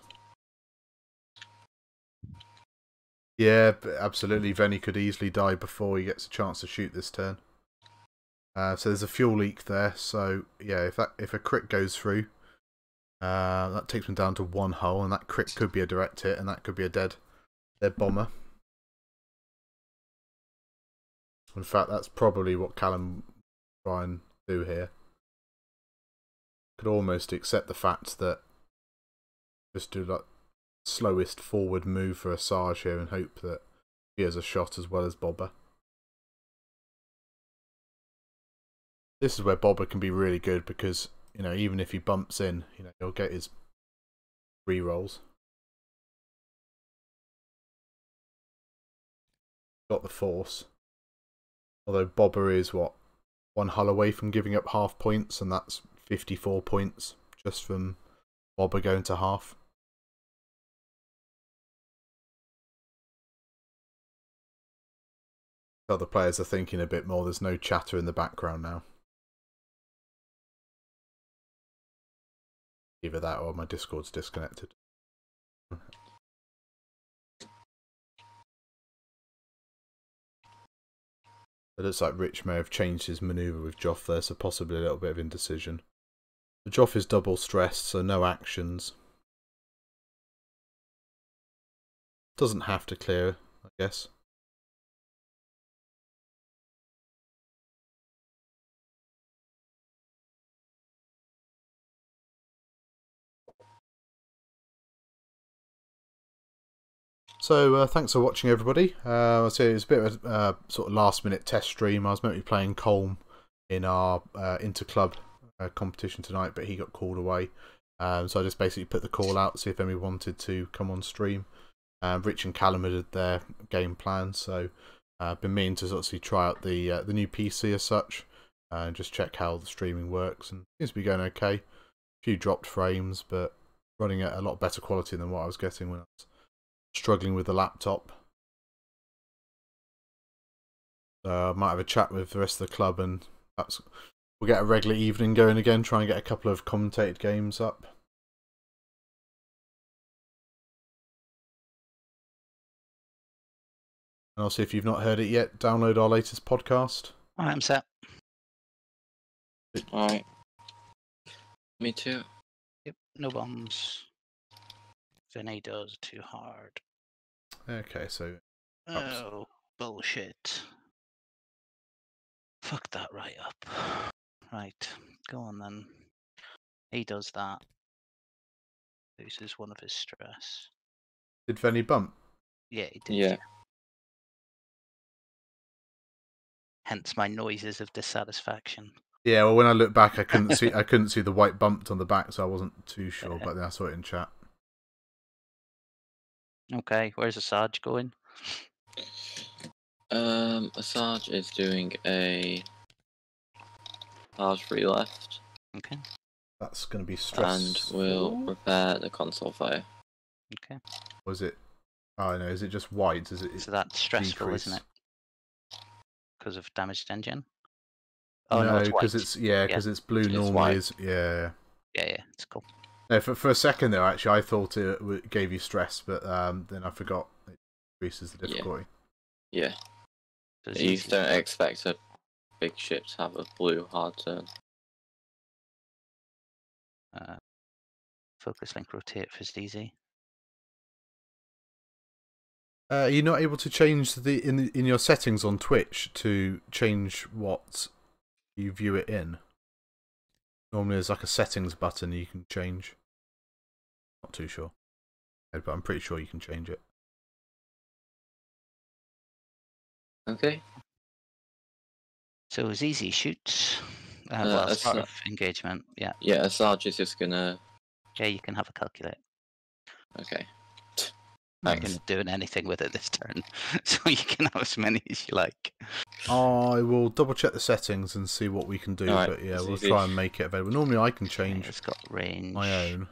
Yeah, absolutely. Venny could easily die before he gets a chance to shoot this turn. So there's a fuel leak there. So yeah, if a crit goes through, that takes him down to 1 hull, and that crit could be a direct hit, and that could be a dead bomber. In fact, that's probably what Callum try and do here. Could almost accept the fact that just do like slowest forward move for Asajj here and hope that he has a shot as well as Bobber. This is where Bobber can be really good because, you know, even if he bumps in, you know, he'll get his re-rolls. Got the force. Although Bobber is, what, 1 hull away from giving up half points, and that's 54 points just from Bobber going to half. Other players are thinking a bit more. There's no chatter in the background now. Either that or my Discord's disconnected. It looks like Rich may have changed his manoeuvre with Joff there, so possibly a little bit of indecision. The Joff is double stressed, so no actions. Doesn't have to clear, I guess. So thanks for watching, everybody. I'll say it was a bit of a sort of last-minute test stream. I was meant to be playing Colm in our inter-club competition tonight, but he got called away. So I just basically put the call out, see if anybody wanted to come on stream. Rich and Callum had their game plan, so I've been meaning to sort of try out the new PC as such, and just check how the streaming works. And it seems to be going okay. A few dropped frames, but running at a lot better quality than what I was getting when I was struggling with the laptop. I might have a chat with the rest of the club, and perhaps we'll get a regular evening going again, try and get a couple of commentated games up. And also, if you've not heard it yet, download our latest podcast. I'm set. Alright. Me too. Yep, no bombs. Vinny does too hard. Okay, so... Oh, bullshit. Fuck that right up. Right, go on then. He does that. Loses 1 of his stress. Did Venny bump? Yeah, he did. Yeah. Hence my noises of dissatisfaction. Yeah, well, when I looked back, I couldn't see the white bumped on the back, so I wasn't too sure. But then I saw it in chat. Okay, where's Asajj going? Asajj is doing a large free left. Okay. That's going to be stressful. And we'll repair the console fire. Okay. Was it? Oh no, is it just white? Is it? So that's stressful, decrease? isn't it? Because of damaged engine. Oh no, it's because white. it's blue. It's normally white. is yeah. Yeah, it's cool. No, for a second there, actually, I thought it gave you stress, but then I forgot it increases the difficulty. Yeah. So You easy. don't expect a big ship to have a blue hard turn. Focus link rotate for easy. You're not able to change in your settings on Twitch to change what you view it in. Normally, there's like a settings button you can change. Not too sure, but I'm pretty sure you can change it. Okay. So easy shoots. As Start of engagement. Yeah. Yeah, Asajj is just gonna. Yeah, you can have a calculate. Okay. I'm not doing anything with it this turn, so you can have as many as you like. I will double check the settings and see what we can do, Right, but yeah, it's we'll easy. try and make it available. Normally I can Okay, change it's got range. my own.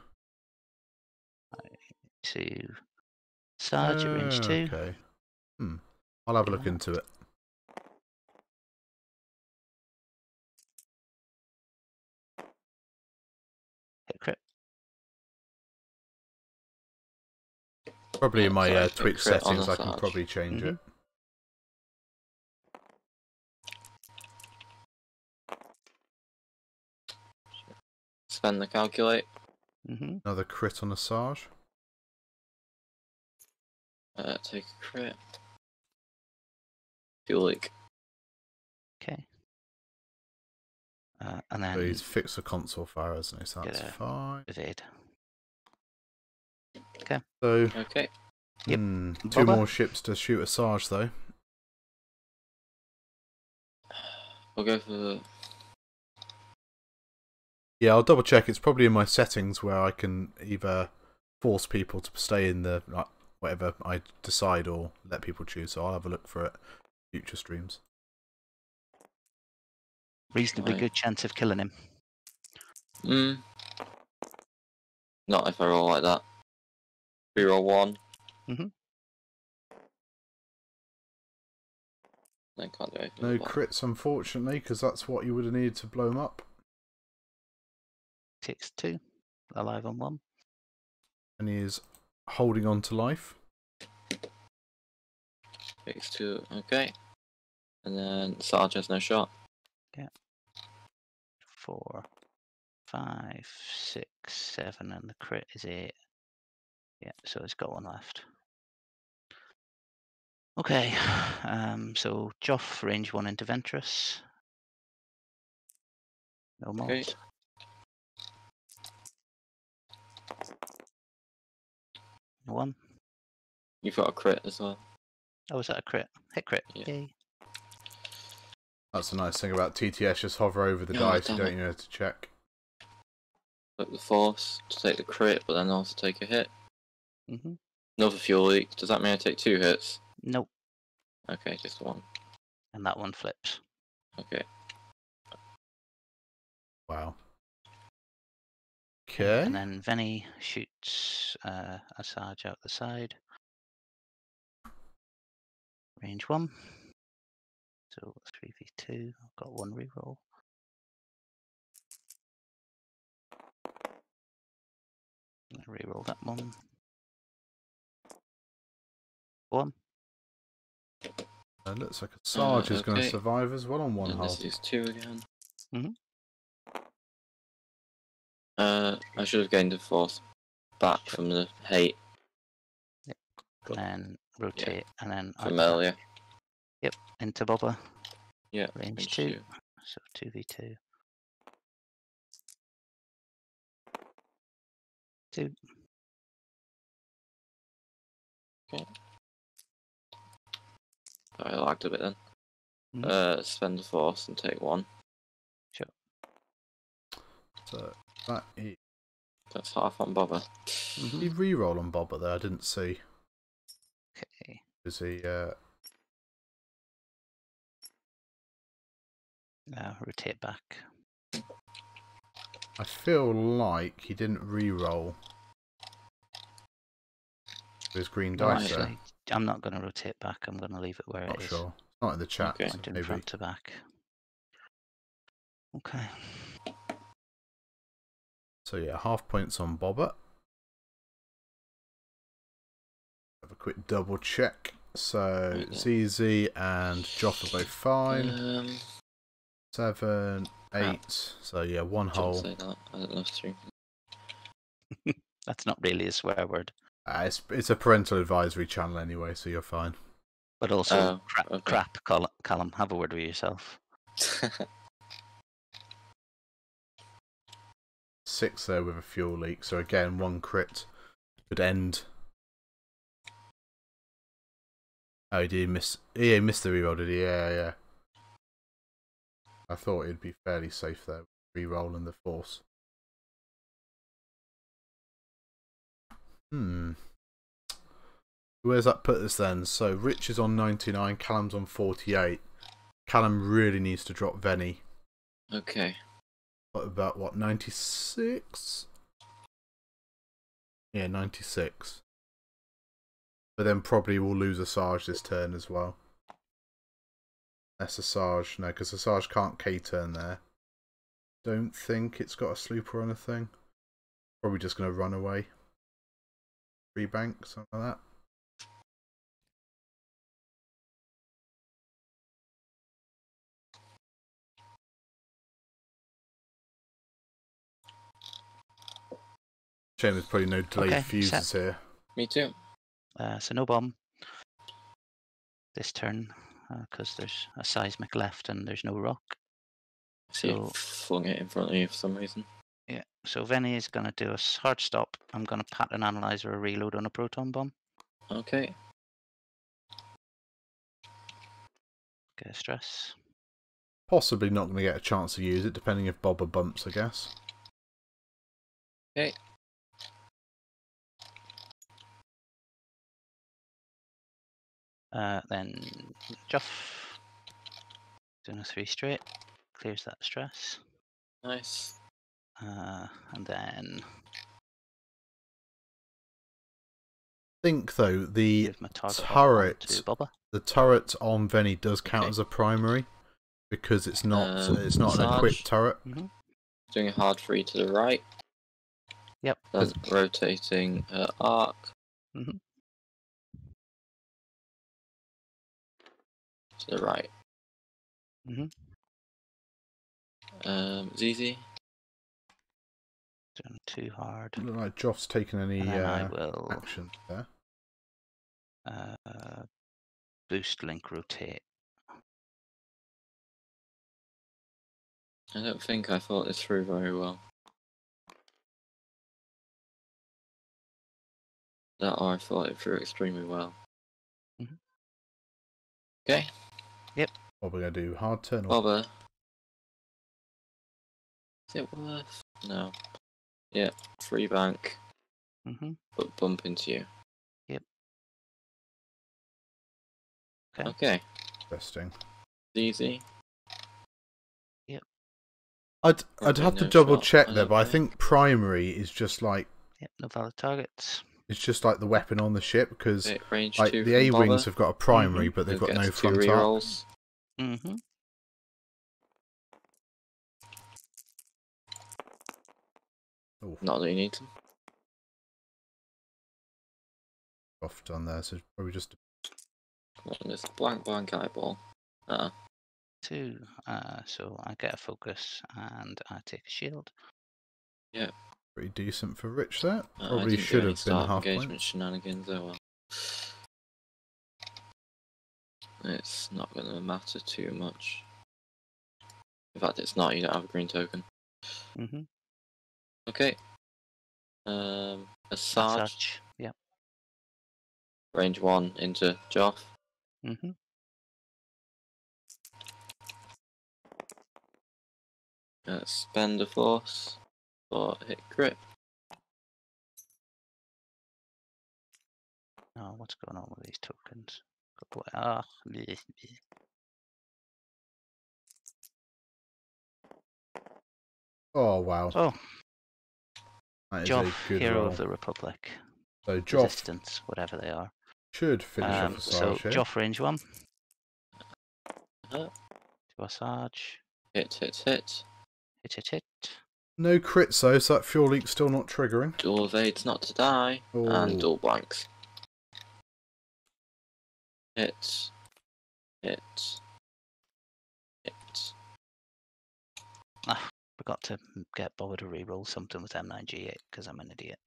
To Sarge at range 2. Okay. I'll have a look into it. Hit crit. Probably in my Sorry, Twitch crit on settings, the I can Sarge. probably change it. Spend the calculate. Another crit on a Sarge. Take a crit. Fuel leak. Okay. And then So he's fixed the console fire, hasn't he? So Get that's a- fine. evade. Okay. So Okay. Yep. two Bubba? more ships to shoot a Sarge, though. We'll go for the... Yeah, I'll double check. It's probably in my settings where I can either force people to stay in the whatever I decide, or let people choose. So I'll have a look for it in future streams. Reasonably Right. good chance of killing him. Not if I roll like that. Reroll 1. Then can't do anything. No with that. crits, unfortunately, because that's what you would have needed to blow him up. Takes 2. Alive on 1. And he is holding on to life. Takes 2. Okay. And then Sarge has no shot. 4, 5, 6, 7, and the crit is 8. Yeah, so it's got 1 left. Okay, so Joff, range 1 into Ventress. No more. Okay. One. You've got a crit as well. Oh, is that a crit? Hit crit. Yeah. Yay. That's the nice thing about TTS, just hover over the Oh, dice, you damn don't it. even have to check. Click the force to take the crit, but then also take a hit. Mm-hmm. Another fuel leak. Does that mean I take 2 hits? Nope. Okay, just 1. And that one flips. Okay. Wow. Okay. And then Venny shoots a Sarge out the side. Range 1. So 3v2. I've got 1 reroll. Reroll that one. 1. Looks like a Sarge is going to okay. survive as well on one And hull. this is 2 again. Mhm. I should have gained a force back from the hate And then rotate and then from arc earlier. back. Yep, into Bobber. Yeah. Range 2. So 2v2. 2. Okay. I lagged a bit then. Spend the force and take 1. Sure. So that is... That's half on Bobber. Mm-hmm. Did he reroll on Bobber there? I didn't see. Okay. Is he... Now rotate back. I feel like he didn't re-roll his green No, dice there. actually, I'm not going to rotate back. I'm going to leave it where Not it is. sure. It's not in the chat, Okay. so Point in maybe. front to back. Okay. So yeah, half points on Bobber. Have a quick double check. So ZZ and Joff are both fine. 7, 8. So yeah, 1 Don't hole. say that. I don't know stream. That's not really a swear word. It's a parental advisory channel anyway, so you're fine. But also, okay. crap, Callum, have a word with yourself. 6 there with a fuel leak. So again, 1 crit could end. Oh, he did miss. He missed the reroll, did he? Yeah. I thought it'd be fairly safe there, reroll and the force. Where's that put us then? So Rich is on 99, Callum's on 48. Callum really needs to drop Venny. Okay. About what, 96? Yeah, 96. But then probably we'll lose a Sarge this turn as well. That's a Sarge. No, because the Sarge can't K-turn there. Don't think it's got a sloop or anything. Probably just going to run away. Rebank, something like that. Shame there's probably no delayed Okay, fuses here. Me too. So no bomb this turn because there's a seismic left and there's no rock. See, So flung it in front of you for some reason. yeah, so Venny is going to do a hard stop. I'm going to pattern analyze or a reload on a proton bomb. Okay. Get a stress. Possibly not going to get a chance to use it, depending if Bobber bumps, I guess. Okay. Then Juff doing a 3 straight, clears that stress. Nice. And then I think though the move my target turret, to Bobber. the turret on Venny does count Okay. as a primary because it's not an equipped Sarge. turret. Doing a hard 3 to the right. Yep. Then rotating arc. Mhm. To the right. Mhm. ZZ. Doing too hard. Look like Joff's taken any And then I will action there. boost link rotate. I don't think I thought this through very well. That or I thought it through extremely well. Mhm. Okay. Yep. What we're going to do? Hard turn or Bobber. Is it worth? No. Yeah. Free bank. Mhm. But bump into you. Yep. Okay. Okay. interesting. Easy. Yep. I'd Probably have to no double shot, check I there, don't but I think. think primary is just like Yep. No valid targets. it's just like the weapon on the ship because Okay, range like 2 the from A-wings Bobber. have got a primary, but they've He'll got get no 2 front arc. rerolls. Mhm. Oh, Not that you need them. off done there, so probably just Come on, this blank eyeball. 2. So I get a focus and I take a shield. Yeah. pretty decent for Rich there. I Probably didn't should do any have been start half engagement point. shenanigans, oh well. It's not going to matter too much. In fact, it's not, you don't have a green token. Mhm. Okay. A Sarge. Yep. Range 1 into Joff. Mhm. Spend a force for hit crit. Oh, what's going on with these tokens? Ah. Bleh, bleh. Oh wow, Oh, that is Joff, a good Hero roll. of the Republic. So Joff Resistance, whatever they are. should finish off a So Sarge here. Joff range 1. Uh, To a Sarge. hit. Hit, hit, hit. No crits though, so that fuel leak's still not triggering. Dual evades not to die. Oh. And dual blanks. Hit. Hit. Ah, forgot to get Bobber to reroll something with M9G8 because I'm an idiot.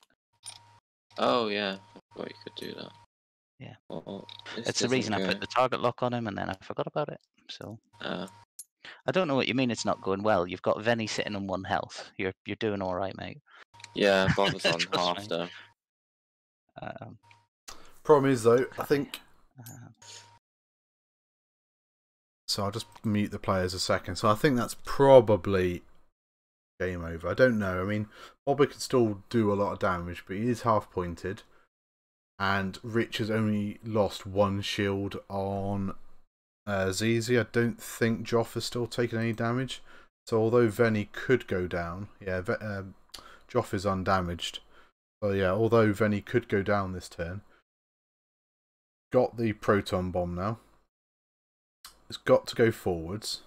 Oh yeah, I forgot you could do that. Yeah. Well, It's the reason I put the target lock on him and then I forgot about it. So I don't know what you mean it's not going well. You've got Venny sitting on 1 health. You're doing all right, mate. Yeah, Bobber's on Trust half me. though. Problem is though, I think Uh, so. I'll just mute the players a second. So I think that's probably game over. I don't know. I mean, Bobber could still do a lot of damage, but he is half pointed, and Rich has only lost 1 shield on ZZ. I don't think Joff has still taken any damage. So although Venny could go down, yeah, Joff is undamaged. So yeah, although Venny could go down this turn, got the proton bomb now. It's got to go forwards.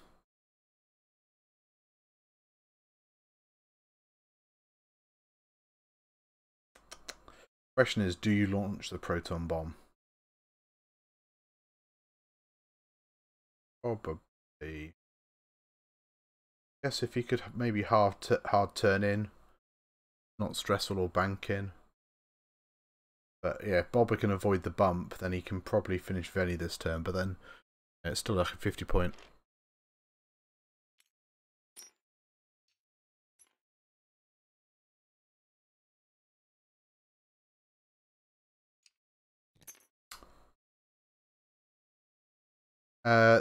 Question is, do you launch the proton bomb? Probably. Guess if he could maybe hard turn in, not stressful or banking. But yeah, if Bobber can avoid the bump, then he can probably finish Veni this turn. But then it's still like a 50-point.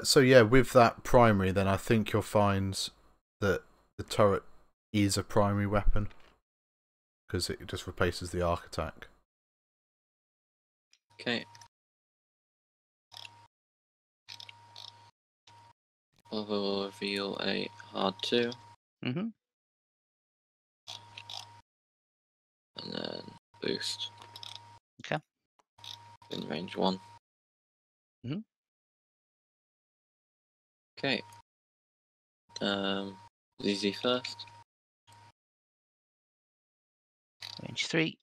So yeah, with that primary, then I think you'll find that the turret is a primary weapon because it just replaces the arc attack. Okay. Bobber will reveal a hard 2. Mm-hmm. And then boost. Okay. In range 1. Mhm. Okay. ZZ first. Range 3.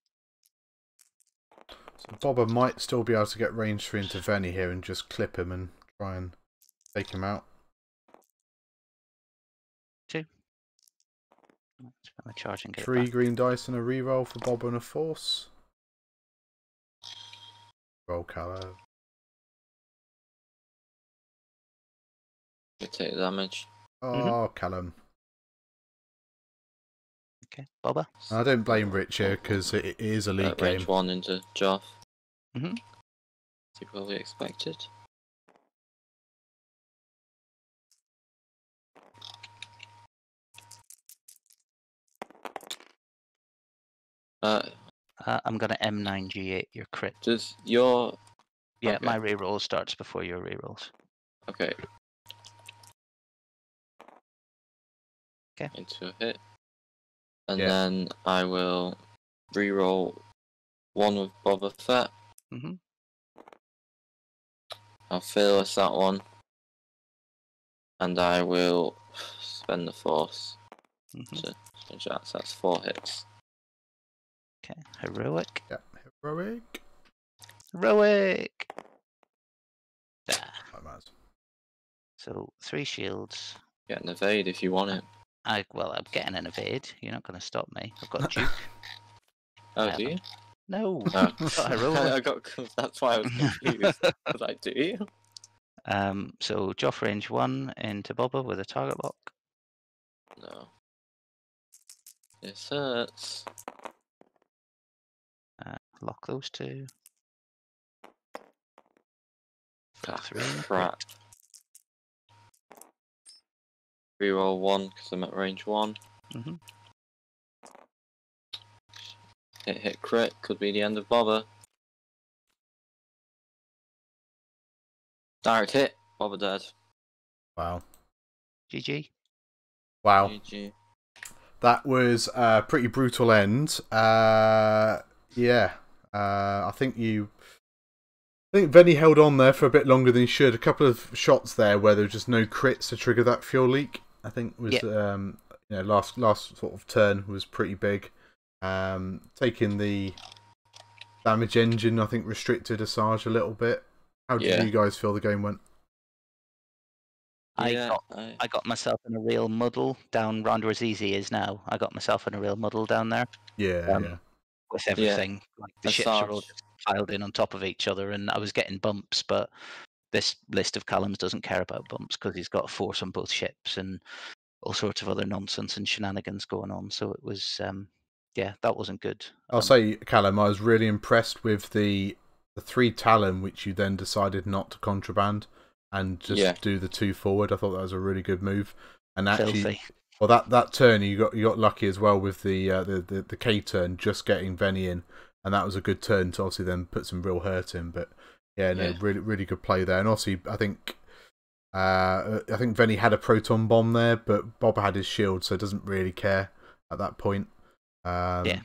So Bobber might still be able to get range 3 into Veni here and just clip him and try and take him out. 2. Let's put my charge and get 3 it back. green dice and a reroll for Bobber and a force. Roll Callow. You take the damage. Oh, Callum. Okay, Bobber. I don't blame Rich here because it is a league game. Range 1 into Joff. Mm-hmm. As you probably expected. I'm going to M9G8 your crit. Does your... Yeah, okay. my reroll starts before your rerolls. Okay. Okay. Into a hit. And Yeah. then I will reroll 1 with Boba Fett. Mm-hmm. I'll fearless that one. And I will spend the force to change that. So that's 4 hits. Okay, heroic. Yeah, heroic. Heroic! Ah. So 3 shields. Get an evade if you want it. I'm getting an evade. You're not going to stop me. I've got Duke. Oh, do you? No, Oh. I've got heroic. That's why I was confused. Was I, do you? So Joff range 1 into Bobber with a target lock. No. This hurts. Lock those 2. Ah, 3 in the crap. Reroll 1 because I'm at range 1. Mm-hmm. Hit crit, could be the end of Bobber. Direct hit, Bobber dead. Wow. GG. Wow. GG. That was a pretty brutal end. Yeah. I think Veni held on there for a bit longer than he should. A couple of shots there where there was just no crits to trigger that fuel leak. I think was last sort of turn was pretty big. Taking the damage engine, I think restricted Asajj a little bit. How did you guys feel the game went? I got myself in a real muddle down round where ZZ is now. I got myself in a real muddle down there. Yeah. With everything. Yeah. Like the ships are all just piled in on top of each other, and I was getting bumps, but this list of Callums doesn't care about bumps because he's got a force on both ships and all sorts of other nonsense and shenanigans going on. So it was, that wasn't good. I'll say, Callum, I was really impressed with the 3 Talon, which you then decided not to contraband and just do the 2 forward. I thought that was a really good move. And actually, filthy. Well, that turn you got lucky as well with the K turn, just getting Veni in, and that was a good turn to obviously then put some real hurt in. But really really good play there. And obviously, I think Veni had a proton bomb there, but Bob had his shield, so doesn't really care at that point. I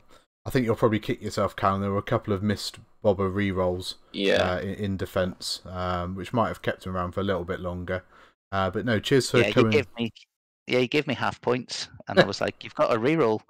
think you'll probably kick yourself, Callum. There were a couple of missed Bobber rerolls in defence, which might have kept him around for a little bit longer. But no, cheers for coming. He gave me half points, and I was like, "You've got a reroll."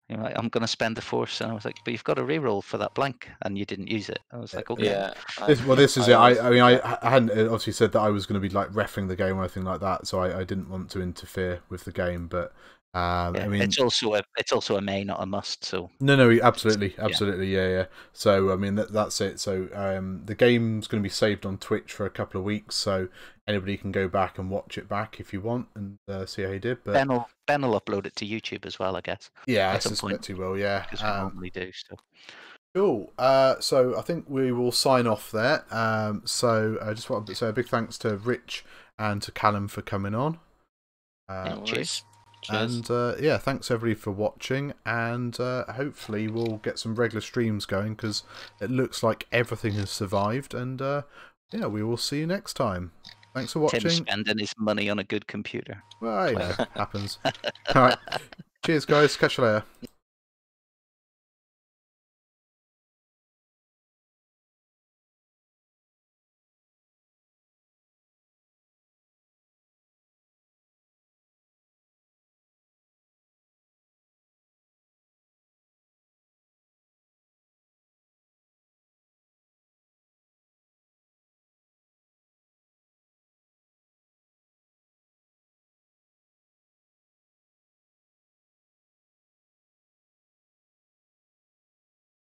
You're like, "I'm going to spend the force," and I was like, "But you've got a reroll for that blank, and you didn't use it." I was like, "Okay." Yeah. This is it. I mean, I hadn't obviously said that I was going to be like reffing the game or anything like that, so I didn't want to interfere with the game. But Yeah, I mean, it's also a may, not a must. So no, absolutely, yeah. So I mean, that's it. So the game's going to be saved on Twitch for a couple of weeks, so anybody can go back and watch it back if you want and see how you did. But Ben will upload it to YouTube as well, I guess. yeah, I at some point, suspect he will. Yeah, because we normally do. So cool. So I think we will sign off there. So I just want to say a big thanks to Rich and to Callum for coming on. cheers. And yeah, thanks everybody for watching, and hopefully we'll get some regular streams going because it looks like everything has survived. And yeah, we will see you next time. Thanks for watching. Tim's spending his money on a good computer. Well, you know, happens. All right, cheers, guys. Catch you later.